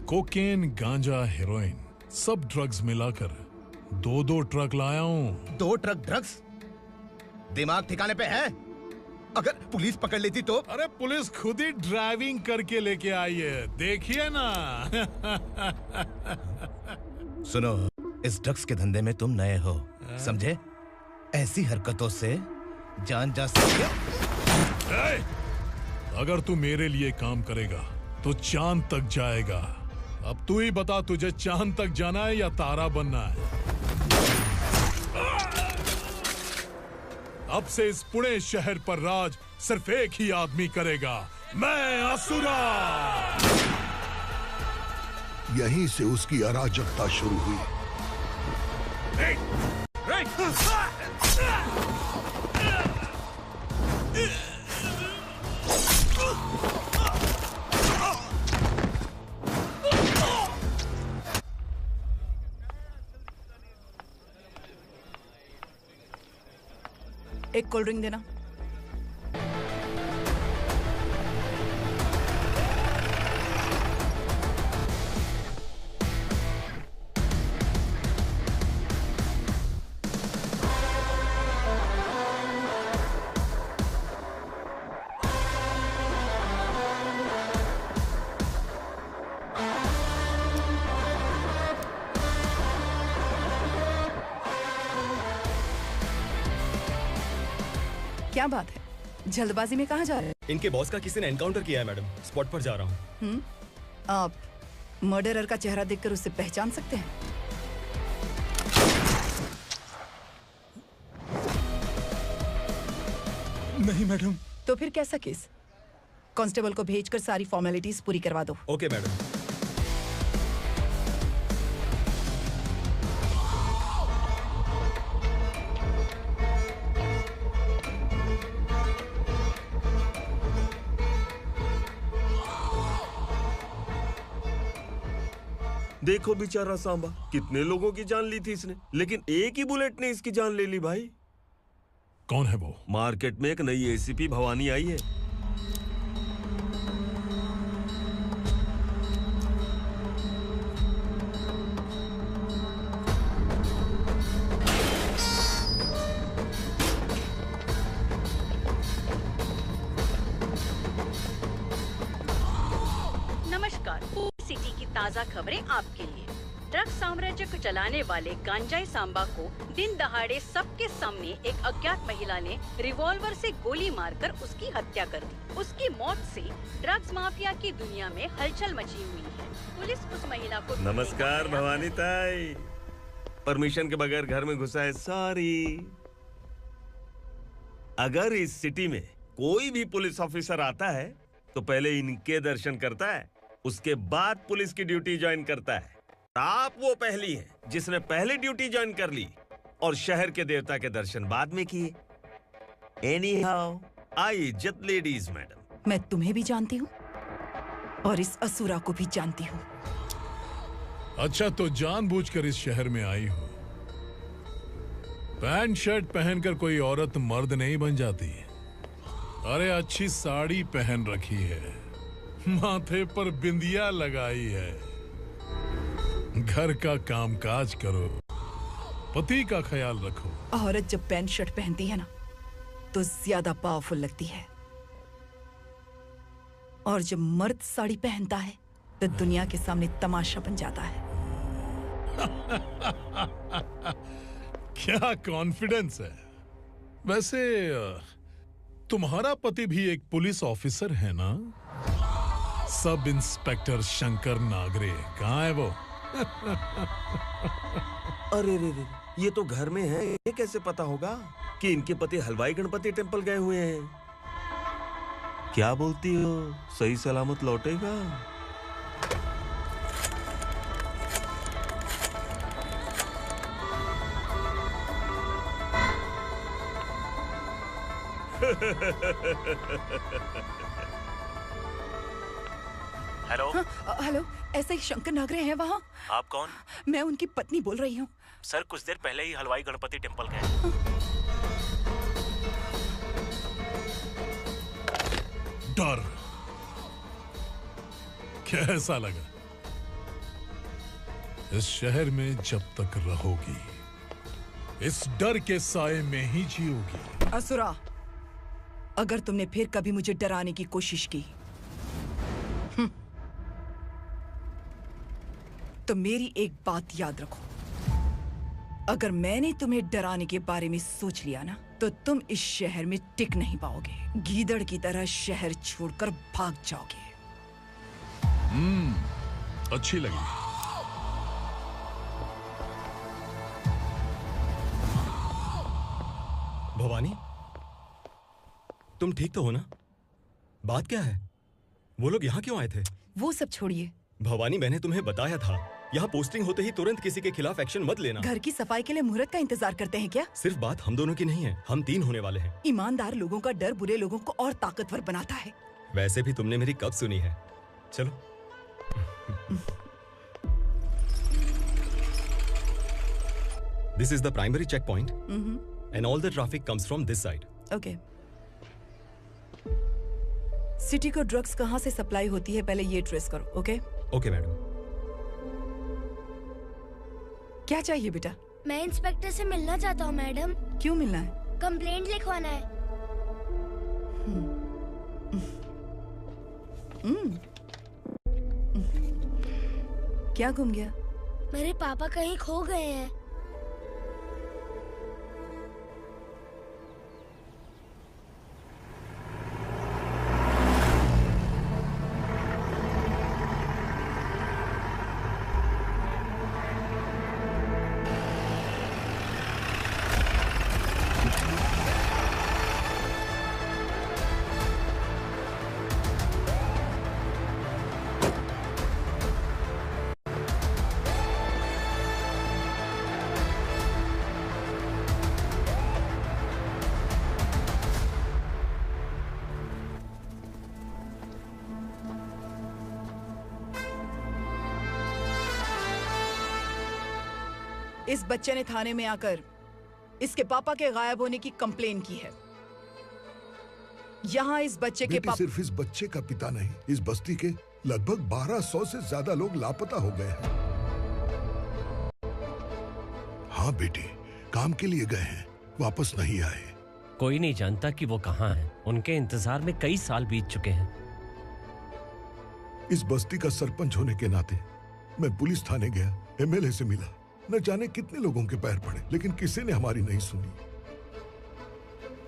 कोकेन, गांजा, हेरोइन, सब ड्रग्स मिलाकर 2 ट्रक लाया हूं। 2 ट्रक ड्रग्स? दिमाग ठिकाने पे है? अगर पुलिस पकड़ लेती तो? अरे पुलिस खुद ही ड्राइविंग करके लेके आई है, देखिए ना। सुनो, इस ड्रग्स के धंधे में तुम नए हो, समझे? ऐसी हरकतों से जान जा सकती है। अगर तू मेरे लिए काम करेगा तो चांद तक जाएगा। अब तू ही बता, तुझे चांद तक जाना है या तारा बनना है? अब से इस पुणे शहर पर राज सिर्फ एक ही आदमी करेगा, मैं असुरा। यहीं से उसकी अराजकता शुरू हुई। एक कोल्ड ड्रिंक देना। क्या बात है, जल्दबाजी में कहाँ जा रहे हैं? इनके बॉस का किसी ने एनकाउंटर किया है मैडम, स्पॉट पर जा रहा हूँ। आप मर्डरर का चेहरा देखकर उसे पहचान सकते हैं? नहीं मैडम। तो फिर कैसा केस? कांस्टेबल को भेजकर सारी फॉर्मेलिटीज पूरी करवा दो। Okay madam. देखो बेचारा सांबा, कितने लोगों की जान ली थी इसने, लेकिन एक ही बुलेट ने इसकी जान ले ली भाई। कौन है वो? मार्केट में एक नई एसीपी भवानी आई है। नमस्कार, सिटी की ताज़ा खबरें आपके लिए। ड्रग साम्राज्य को चलाने वाले गांजाई सांबा को दिन दहाड़े सबके सामने एक अज्ञात महिला ने रिवॉल्वर से गोली मारकर उसकी हत्या कर दी। उसकी मौत से ड्रग्स माफिया की दुनिया में हलचल मची हुई है। पुलिस उस महिला को नमस्कार भवानी ताई, परमिशन के बगैर घर में घुसा है, सॉरी। अगर इस सिटी में कोई भी पुलिस ऑफिसर आता है तो पहले इनके दर्शन करता है, उसके बाद पुलिस की ड्यूटी ज्वाइन करता है। आप वो पहली हैं जिसने पहले ड्यूटी ज्वाइन कर ली और शहर के देवता के दर्शन बाद में किए। एनीहाउ, आई इज्जत लेडीज मैडम। मैं तुम्हें भी जानती हूँ और इस असुरा को भी जानती हूँ। अच्छा, तो जानबूझकर इस शहर में आई हो। पैंट शर्ट पहनकर कोई औरत मर्द नहीं बन जाती। अरे अच्छी साड़ी पहन रखी है, माथे पर बिंदिया लगाई है। घर का कामकाज करो, पति का ख्याल रखो। औरत जब पैंट शर्ट पहनती है ना तो ज्यादा पावरफुल लगती है, और जब मर्द साड़ी पहनता है तो दुनिया के सामने तमाशा बन जाता है। क्या कॉन्फिडेंस है। वैसे तुम्हारा पति भी एक पुलिस ऑफिसर है ना? Sub inspector Shankar Nagare. कहाँ है वो? अरे रे रे, ये तो घर में है। ये कैसे पता होगा कि इनके पति हलवाई गणपति टेम्पल गए हुए हैं? क्या बोलती हो, सही सलामत लौटेगा? हेलो। हेलो, ऐसा ही शंकर नागरे हैं वहाँ? आप कौन? मैं उनकी पत्नी बोल रही हूँ। सर कुछ देर पहले ही हलवाई गणपति टेम्पल गए। डर कैसा लगा? इस शहर में जब तक रहोगी इस डर के साए में ही जियोगी। असुरा, अगर तुमने फिर कभी मुझे डराने की कोशिश की तो मेरी एक बात याद रखो, अगर मैंने तुम्हें डराने के बारे में सोच लिया ना तो तुम इस शहर में टिक नहीं पाओगे। गीदड़ की तरह शहर छोड़कर भाग जाओगे। अच्छी लगी। भवानी, तुम ठीक तो हो ना? बात क्या है? वो लोग यहाँ क्यों आए थे? वो सब छोड़िए। भवानी, मैंने तुम्हें बताया था यहाँ पोस्टिंग होते ही तुरंत किसी के खिलाफ एक्शन मत लेना। घर की सफाई के लिए मुहूर्त का इंतजार करते हैं क्या? सिर्फ बात हम दोनों की नहीं है, हम 3 होने वाले हैं। ईमानदार लोगों का डर बुरे लोगों को और ताकतवर बनाता है। वैसे भी तुमने मेरी कब सुनी है। चलो। This is the primary checkpoint, and all the traffic comes from this side. Okay. City को ड्रग्स कहाँ से सप्लाई होती है पहले ये ट्रेस करो, ओके? Okay madam. क्या चाहिए बेटा? मैं इंस्पेक्टर से मिलना चाहता हूँ मैडम। क्यों मिलना है? कंप्लेंट लिखवाना है। क्या गुम गया? मेरे पापा कहीं खो गए हैं। इस बच्चे ने थाने में आकर इसके पापा के गायब होने की कंप्लेन की है। यहाँ इस बच्चे के पापा सिर्फ इस बच्चे का पिता नहीं, इस बस्ती के लगभग 1200 से ज्यादा लोग लापता हो गए हैं। हाँ बेटी, काम के लिए गए हैं, वापस नहीं आए। कोई नहीं जानता कि वो कहाँ हैं। उनके इंतजार में कई साल बीत चुके हैं। इस बस्ती का सरपंच होने के नाते मैं पुलिस थाने गया, एमएलए से मिला, न जाने कितने लोगों के पैर पड़े, लेकिन किसी ने हमारी नहीं सुनी।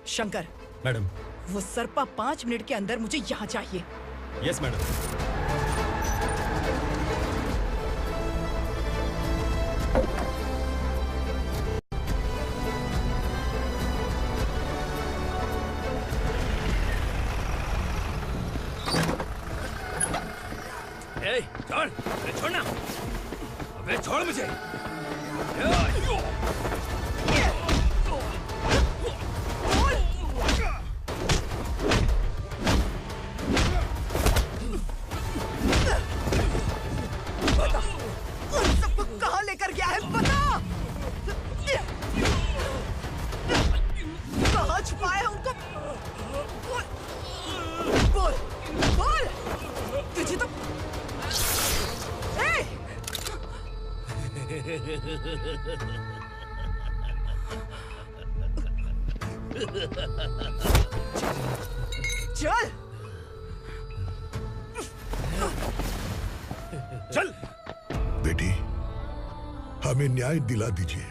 शंकर। मैडम। वो सरपा 5 मिनट के अंदर मुझे यहाँ चाहिए। Yes madam. छोड़, छोड़ना, अबे छोड़ मुझे। सबको कहाँ लेकर गया है बता। कहाँ छुपाया उनको? बोल, बोल। चल चल बेटी, हमें न्याय दिला दीजिए।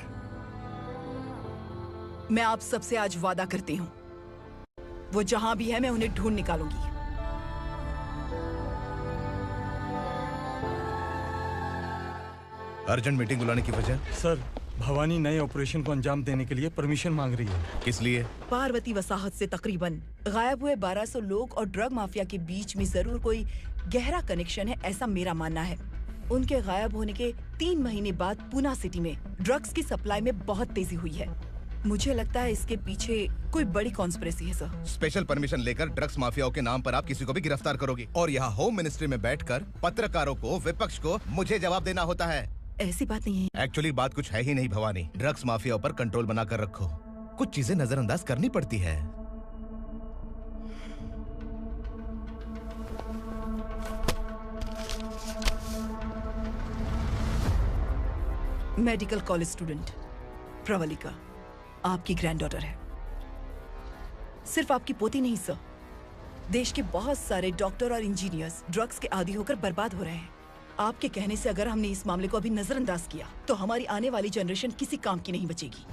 मैं आप सबसे आज वादा करती हूँ, वो जहां भी है मैं उन्हें ढूंढ निकालूंगी। अर्जेंट मीटिंग बुलाने की वजह? सर, भवानी नए ऑपरेशन को अंजाम देने के लिए परमिशन मांग रही है। किस लिए? पार्वती वसाहत से तकरीबन गायब हुए 1200 लोग और ड्रग माफिया के बीच में जरूर कोई गहरा कनेक्शन है, ऐसा मेरा मानना है। उनके गायब होने के 3 महीने बाद पूना सिटी में ड्रग्स की सप्लाई में बहुत तेजी हुई है। मुझे लगता है इसके पीछे कोई बड़ी कॉन्स्पिरेसी है सर। स्पेशल परमिशन लेकर ड्रग्स माफियाओं के नाम पर आप किसी को भी गिरफ्तार करोगी और यहाँ होम मिनिस्ट्री में बैठकर पत्रकारों को, विपक्ष को मुझे जवाब देना होता है। ऐसी बात नहीं है। एक्चुअली बात कुछ है ही नहीं भवानी। ड्रग्स माफियाओं पर कंट्रोल बनाकर रखो, कुछ चीजें नजरअंदाज करनी पड़ती है। मेडिकल कॉलेज स्टूडेंट प्रवलिका आपकी ग्रैंडडॉटर है। सिर्फ आपकी पोती नहीं सर, देश के बहुत सारे डॉक्टर और इंजीनियर्स ड्रग्स के आदी होकर बर्बाद हो रहे हैं। आपके कहने से अगर हमने इस मामले को अभी नजरअंदाज किया तो हमारी आने वाली जनरेशन किसी काम की नहीं बचेगी।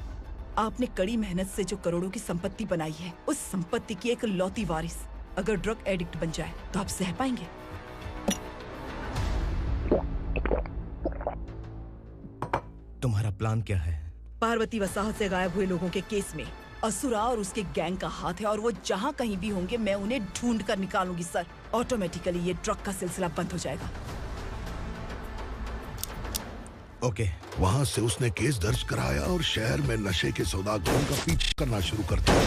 आपने कड़ी मेहनत से जो करोड़ों की संपत्ति बनाई है, उस संपत्ति की एक लौती वारिस अगर ड्रग एडिक्ट बन जाए तो आप सह पाएंगे? तुम्हारा प्लान क्या है? पार्वती वसाहत से गायब हुए लोगों के केस में असुरा और उसके गैंग का हाथ है और वो जहाँ कहीं भी होंगे मैं उन्हें ढूंढ कर निकालूंगी सर। ऑटोमेटिकली ये ड्रग का सिलसिला बंद हो जाएगा। ओके। वहाँ से उसने केस दर्ज कराया और शहर में नशे के सौदागरों का पीछा करना शुरू कर दिया।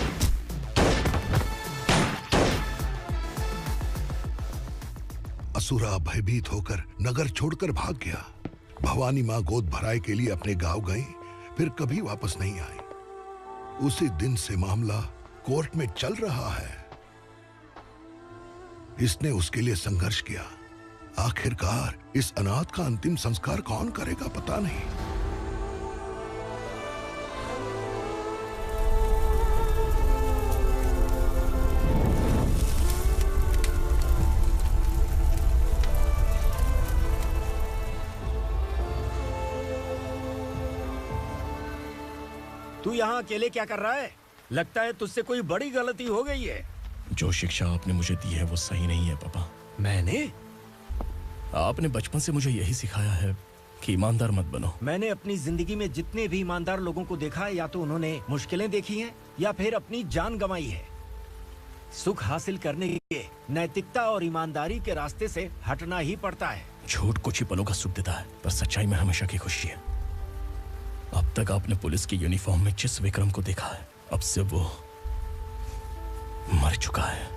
असुरा भयभीत होकर नगर छोड़कर भाग गया। भवानी माँ गोद भराई के लिए अपने गांव गई, फिर कभी वापस नहीं आई। उसी दिन से मामला कोर्ट में चल रहा है। इसने उसके लिए संघर्ष किया। आखिरकार इस अनाथ का अंतिम संस्कार कौन करेगा पता नहीं। तू यहाँ अकेले क्या कर रहा है? लगता है तुझसे कोई बड़ी गलती हो गई है। जो शिक्षा आपने मुझे दी है वो सही नहीं है पापा। मैंने? आपने बचपन से मुझे यही सिखाया है कि ईमानदार मत बनो। मैंने अपनी जिंदगी में जितने भी ईमानदार लोगों को देखा है, या तो उन्होंने मुश्किलें देखी हैं या फिर अपनी जान गंवाई है। सुख हासिल करने के लिए नैतिकता और ईमानदारी के रास्ते से हटना ही पड़ता है। झूठ कुछ ही पलों का सुख देता है, पर सच्चाई में हमेशा की खुशी है। अब तक आपने पुलिस की यूनिफॉर्म में जिस विक्रम को देखा है, अब से वो मर चुका है।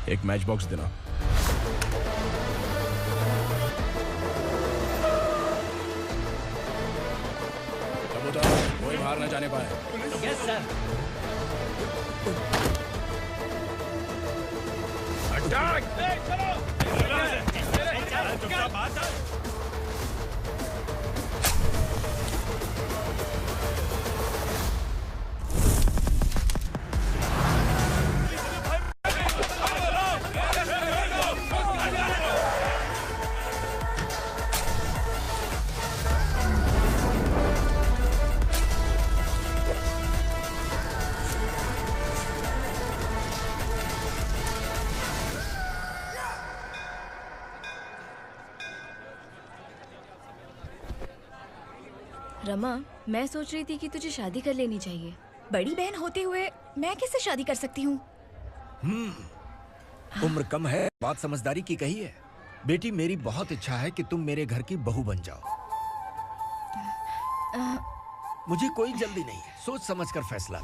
एक मैच बॉक्स देना। कोई बाहर न जाने पाए। Yes sir. अटैक! चलो! रमा, मैं सोच रही थी कि तुझे शादी कर लेनी चाहिए। बड़ी बहन होते हुए मैं कैसे शादी कर सकती हूँ? उम्र कम है, बात समझदारी की कही है। बेटी, मेरी बहुत इच्छा है कि तुम मेरे घर की बहू बन जाओ। मुझे कोई जल्दी नहीं है, सोच समझ कर फैसला।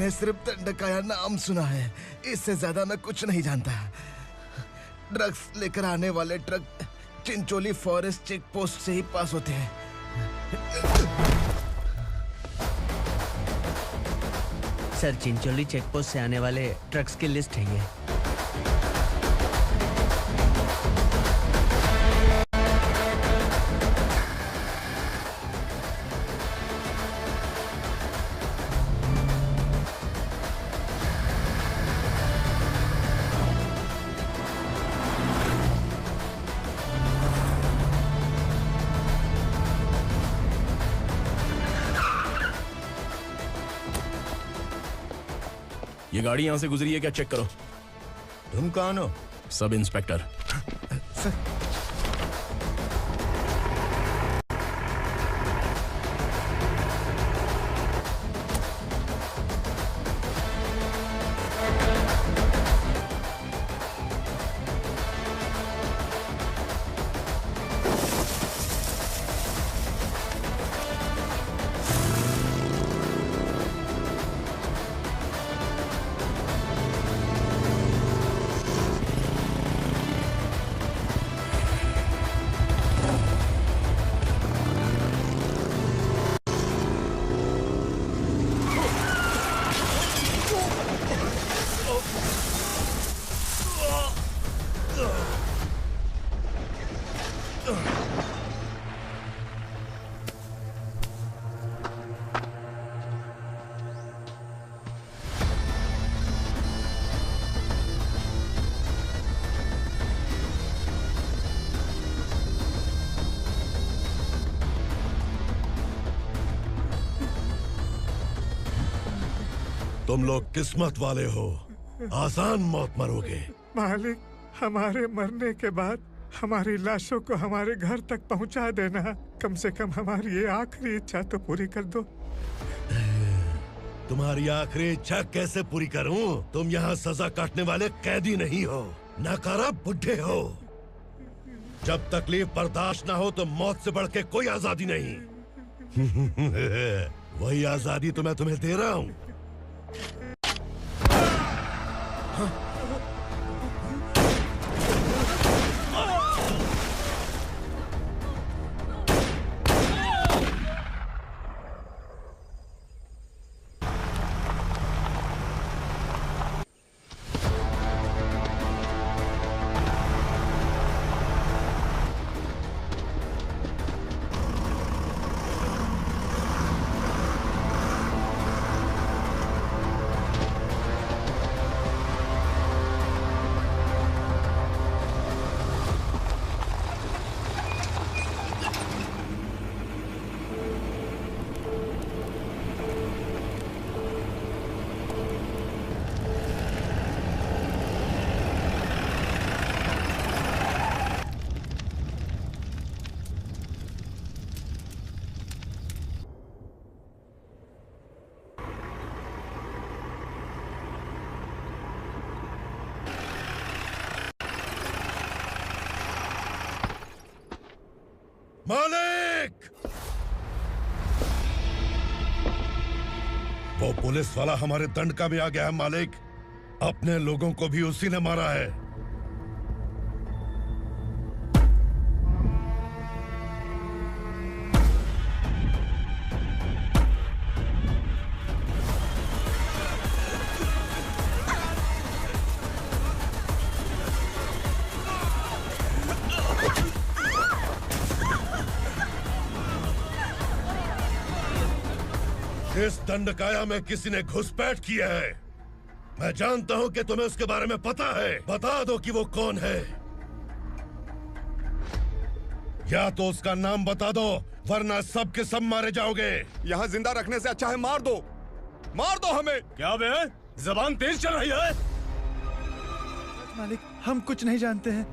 मैंने सिर्फ दंडकाया नाम सुना है, इससे ज्यादा मैं कुछ नहीं जानता। ड्रग्स लेकर आने वाले truck Chincholi forest check post से ही पास होते हैं। सर, चिंचोली चेक पोस्ट से आने वाले ट्रक्स की लिस्ट है ये। ये गाड़ी यहां से गुजरी है क्या, चेक करो। तुम कौन हो? Sub inspector. तुम लोग किस्मत वाले हो, आसान मौत मरोगे। मालिक, हमारे मरने के बाद हमारी लाशों को हमारे घर तक पहुंचा देना। कम से कम हमारी ये आखिरी इच्छा तो पूरी कर दो। तुम्हारी आखिरी इच्छा कैसे पूरी करूं? तुम यहाँ सजा काटने वाले कैदी नहीं हो, नकारा बुड्ढे हो। जब तकलीफ बर्दाश्त ना हो तो मौत से बढ़ के कोई आजादी नहीं। वही आजादी तो मैं तुम्हें दे रहा हूँ। मालिक! वो पुलिस वाला हमारे दंडका में आ गया है मालिक। अपने लोगों को भी उसी ने मारा है। इस दंडकाया में किसी ने घुसपैठ किया है। मैं जानता हूं कि तुम्हें उसके बारे में पता है। बता दो कि वो कौन है। या तो उसका नाम बता दो, वरना सब के सब मारे जाओगे। यहाँ जिंदा रखने से अच्छा है मार दो, मार दो हमें। क्या बे, जबान तेज चल रही है? मालिक, हम कुछ नहीं जानते हैं।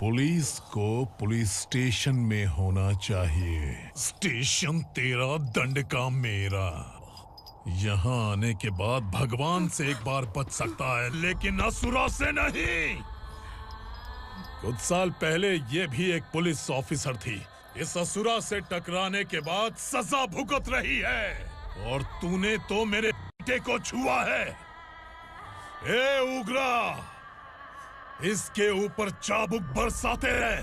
पुलिस को पुलिस स्टेशन में होना चाहिए। स्टेशन तेरा, दंड का मेरा। यहाँ आने के बाद भगवान से एक बार बच सकता है, लेकिन असुरा से नहीं। कुछ साल पहले ये भी एक पुलिस ऑफिसर थी। इस असुरा से टकराने के बाद सजा भुगत रही है, और तूने तो मेरे बेटे को छुआ है। ए उग्रा, इसके ऊपर चाबुक बरसाते रहे,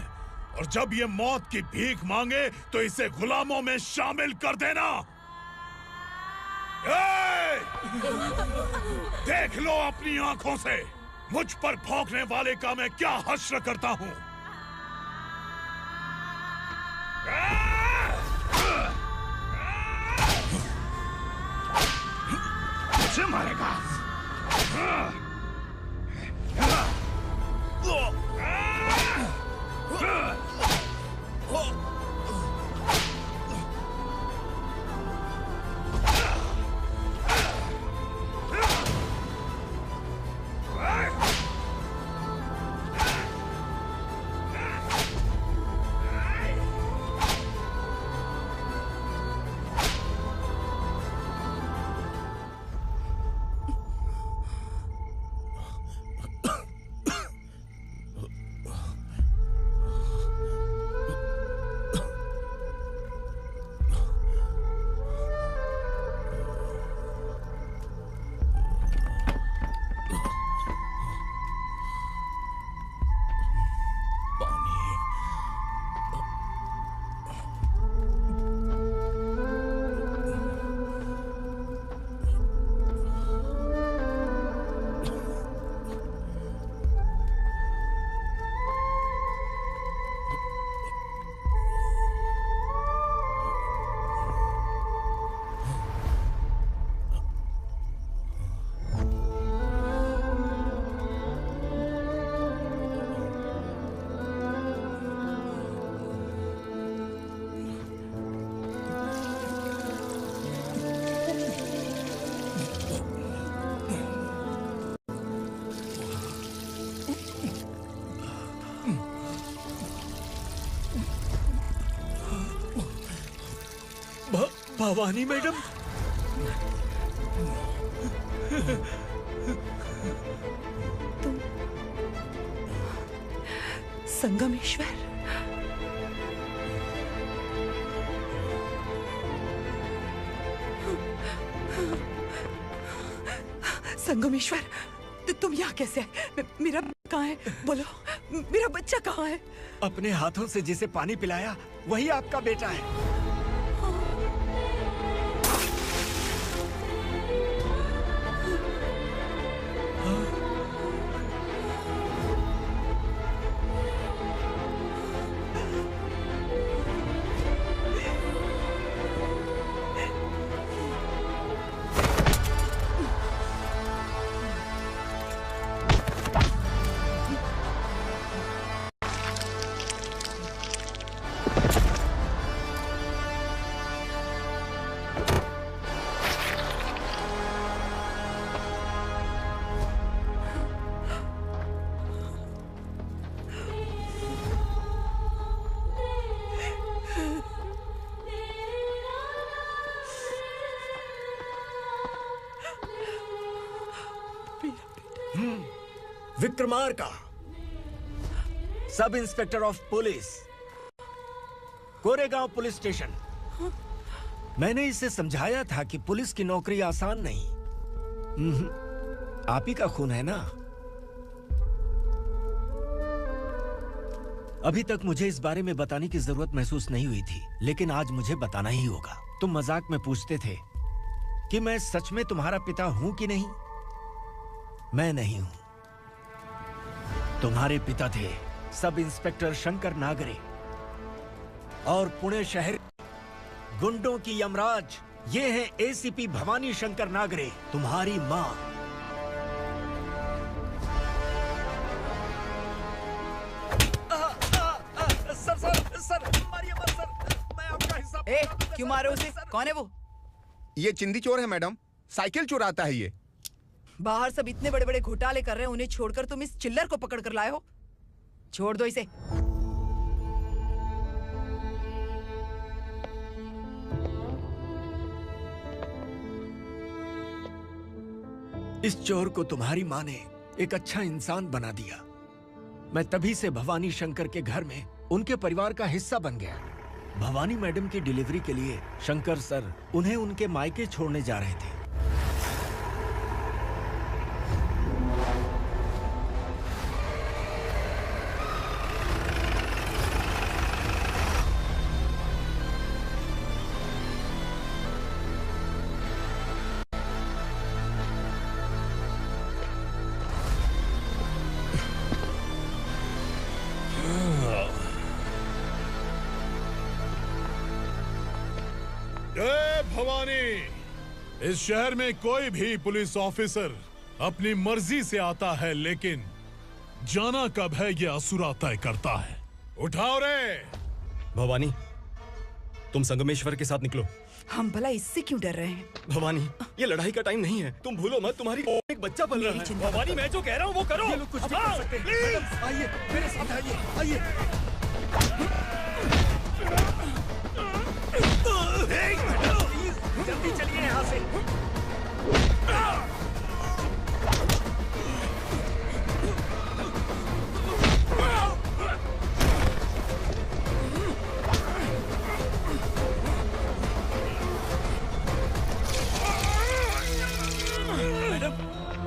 और जब ये मौत की भीख मांगे तो इसे गुलामों में शामिल कर देना। देख लो अपनी आंखों से मुझ पर भौंकने वाले का मैं क्या हश्र करता हूं। मुझे मारेगा। भवानी मैडम, तुम संगमेश्वर? संगमेश्वर, तुम यहाँ कैसे आए? मेरा कहाँ है? बोलो, मेरा बच्चा कहाँ है? अपने हाथों से जिसे पानी पिलाया वही आपका बेटा है। Vikramarka, sub inspector of police, Koregaon police station. मैंने इसे समझाया था कि पुलिस की नौकरी आसान नहीं। आप ही का खून है ना। अभी तक मुझे इस बारे में बताने की जरूरत महसूस नहीं हुई थी, लेकिन आज मुझे बताना ही होगा। तुम मजाक में पूछते थे कि मैं सच में तुम्हारा पिता हूं कि नहीं। मैं नहीं हूं। तुम्हारे पिता थे सब इंस्पेक्टर शंकर नागरे, और पुणे शहर गुंडों की यमराज ये है एसीपी भवानी शंकर नागरे, तुम्हारी मां। सर, मारिए मत सर, मैं आपका हिस्सा। क्यों मारे उसे? कौन है वो? ये चिंदी चोर है मैडम, साइकिल चुराता है ये। बाहर सब इतने बड़े बड़े घोटाले कर रहे हैं, उन्हें छोड़कर तुम इस चिल्लर को पकड़ कर लाए हो। छोड़ दो इसे। इस चोर को तुम्हारी माँ ने एक अच्छा इंसान बना दिया। मैं तभी से भवानी शंकर के घर में उनके परिवार का हिस्सा बन गया। भवानी मैडम की डिलीवरी के लिए शंकर सर उन्हें उनके मायके छोड़ने जा रहे थे। जय भवानी। इस शहर में कोई भी पुलिस ऑफिसर अपनी मर्जी से आता है, लेकिन जाना कब है ये असुरा तय करता है। उठाओ रे। भवानी, तुम संगमेश्वर के साथ निकलो। हम भला इससे क्यों डर रहे हैं? भवानी, ये लड़ाई का टाइम नहीं है। तुम भूलो मत, तुम्हारी एक बच्चा पल रहा है। भवानी, मैं जो कह रहा हूँ वो करो। ये लोग कुछ भी कर सकते हैं। मैडम, आइए मेरे साथ आइए, आइए। जल्दी चलिए यहाँ से। मैडम,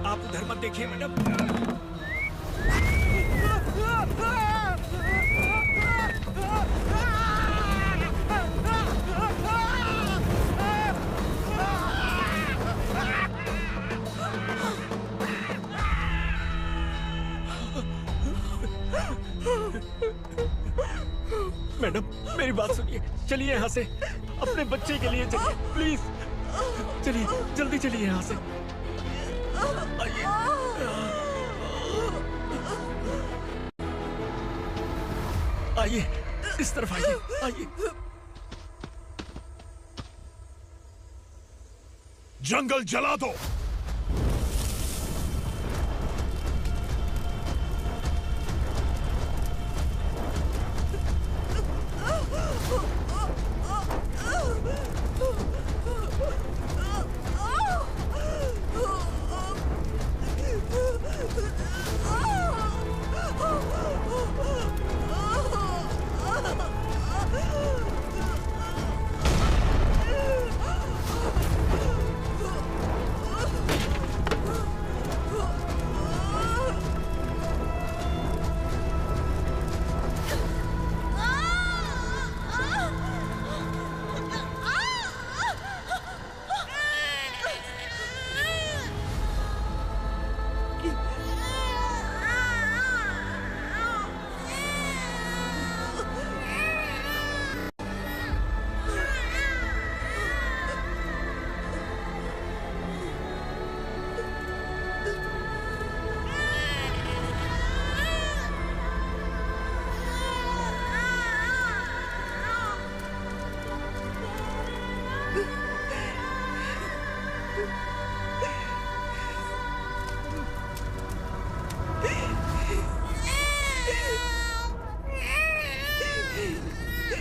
आप उधर मत देखिए मैडम। मैडम, मेरी बात सुनिए। चलिए यहाँ से, अपने बच्चे के लिए चलिए प्लीज। चलिए, जल्दी चलिए यहाँ से। आइए, इस तरफ आइए, आइए। जंगल जला दो।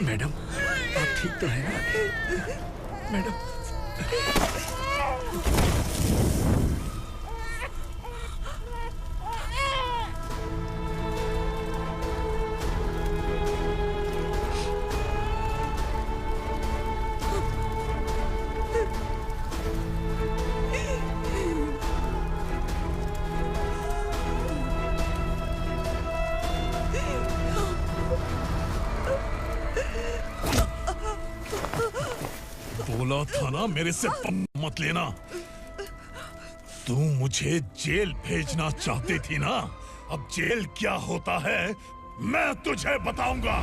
मैडम, आप ठीक तो हैं ना? मैडम, बोला था ना मेरे से मत लेना। तू मुझे जेल भेजना चाहती थी ना? अब जेल क्या होता है मैं तुझे बताऊंगा।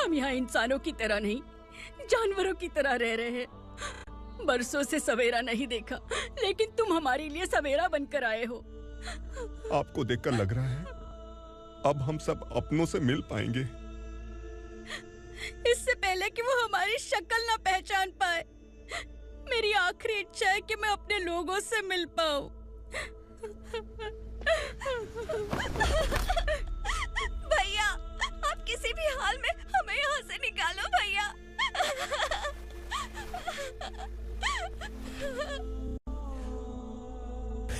हम यहाँ इंसानों की तरह नहीं, जानवरों की तरह रह रहे हैं। बरसों से सवेरा नहीं देखा, लेकिन तुम हमारे लिए सवेरा बनकर आए हो। आपको देखकर लग रहा है अब हम सब अपनों से मिल पाएंगे। इससे पहले कि वो हमारी शक्ल ना पहचान पाए, मेरी आखिरी इच्छा है कि मैं अपने लोगों से मिल पाऊं। भैया, आप किसी भी हाल में हमें यहाँ से निकालो भैया।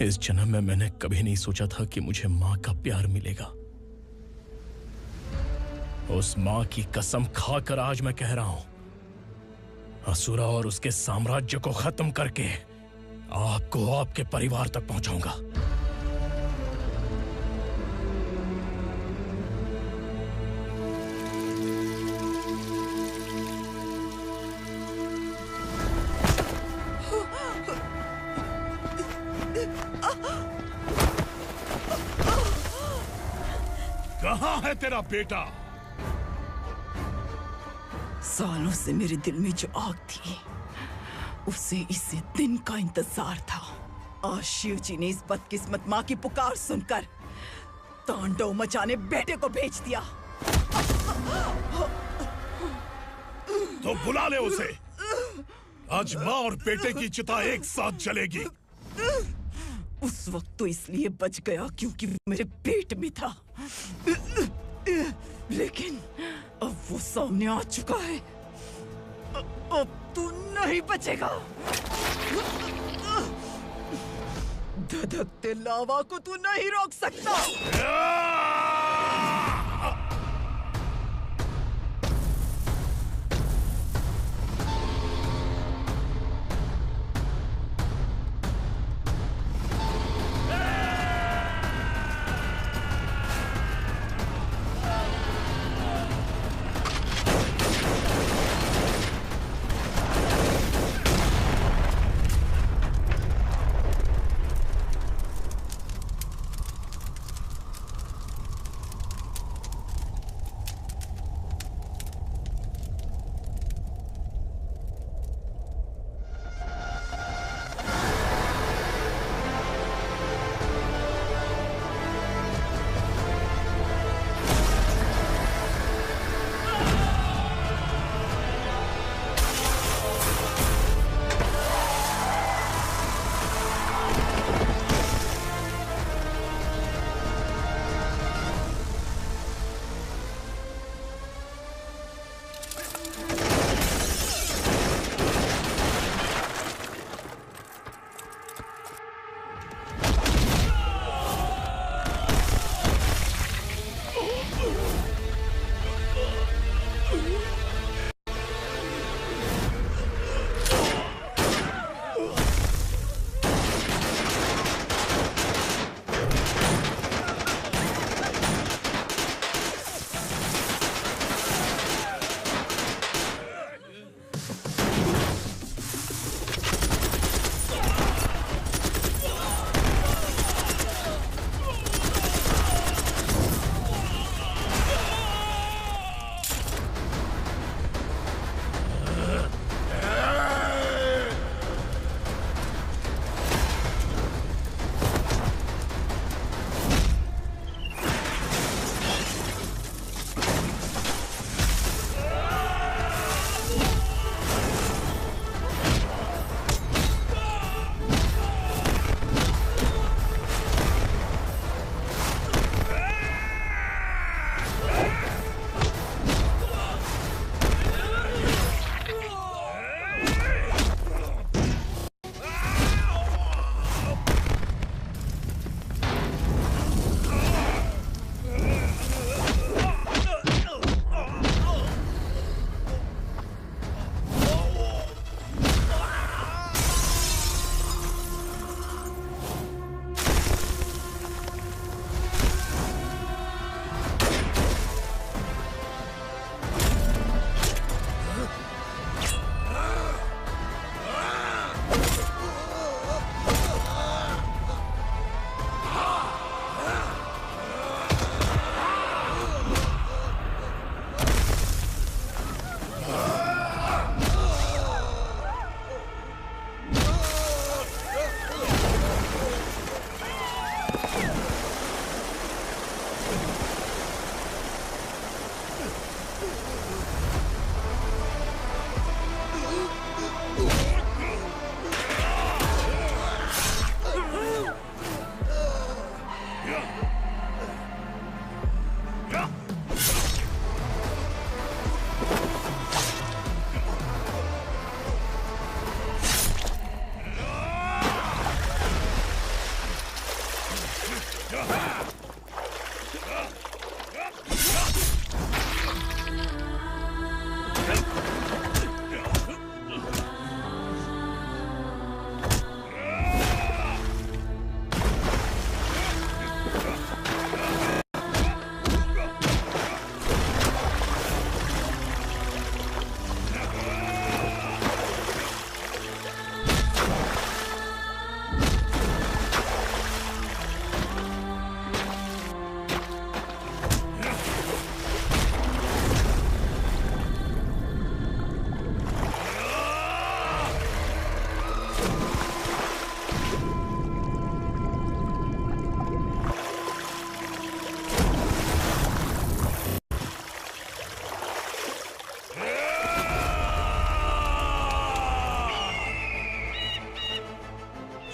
इस जन्म में मैंने कभी नहीं सोचा था कि मुझे माँ का प्यार मिलेगा। उस माँ की कसम खाकर आज मैं कह रहा हूं, असुरा और उसके साम्राज्य को खत्म करके आपको आपके परिवार तक पहुंचाऊंगा। कहाँ है तेरा बेटा? सालों से मेरे दिल में जो आग थी, उसे इसी दिन का इंतजार था। आज शिव जी ने इस बदकिस्मत माँ की पुकार सुनकर तांडव मचाने बेटे को भेज दिया। तो बुला ले उसे। आज माँ और बेटे की चिता एक साथ जलेगी। उस वक्त तो इसलिए बच गया क्योंकि वो मेरे पेट में था, लेकिन अब वो सामने आ चुका है। अब तू नहीं बचेगा। धधकते लावा को तू नहीं रोक सकता।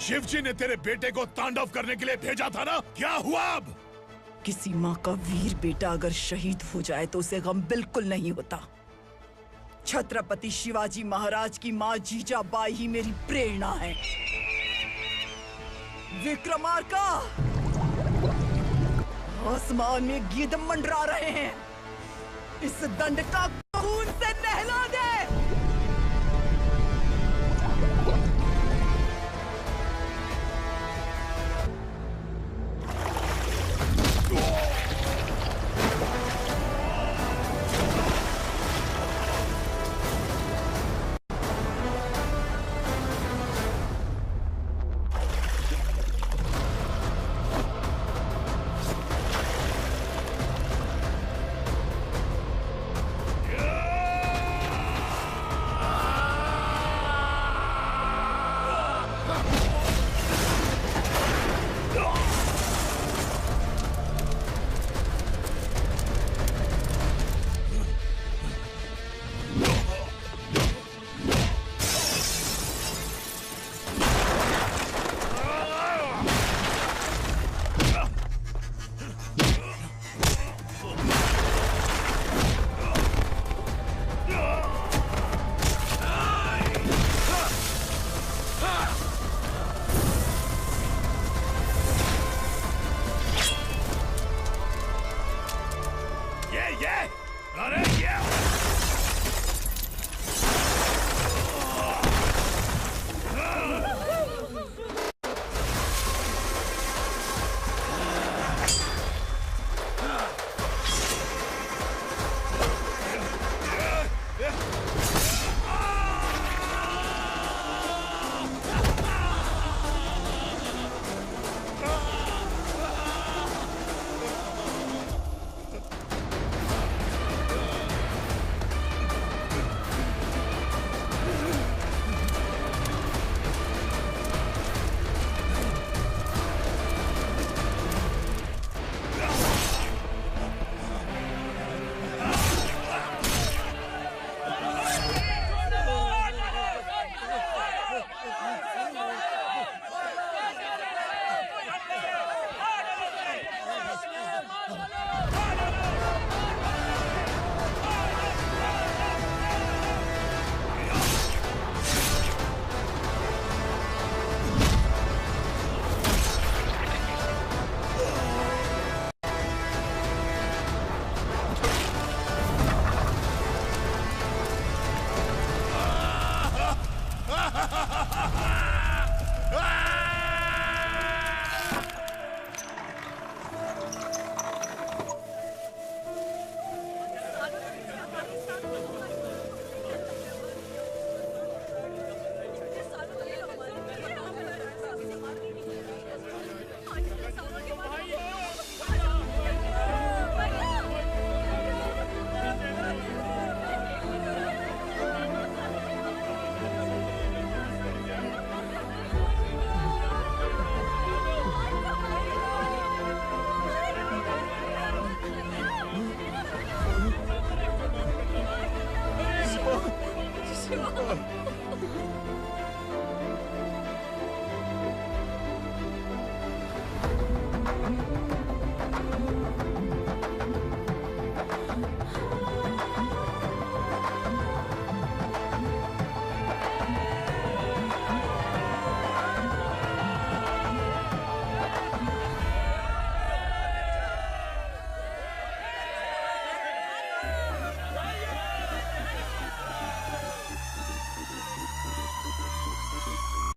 शिवजी ने तेरे बेटे को तांडव करने के लिए भेजा था ना, क्या हुआ अब? किसी माँ का वीर बेटा अगर शहीद हो जाए तो उसे गम बिल्कुल नहीं होता। छत्रपति शिवाजी महाराज की माँ जीजाबाई ही मेरी प्रेरणा है। विक्रमार्का, आसमान में गिद्ध मंडरा रहे हैं, इस दंड का खून से नहला दे।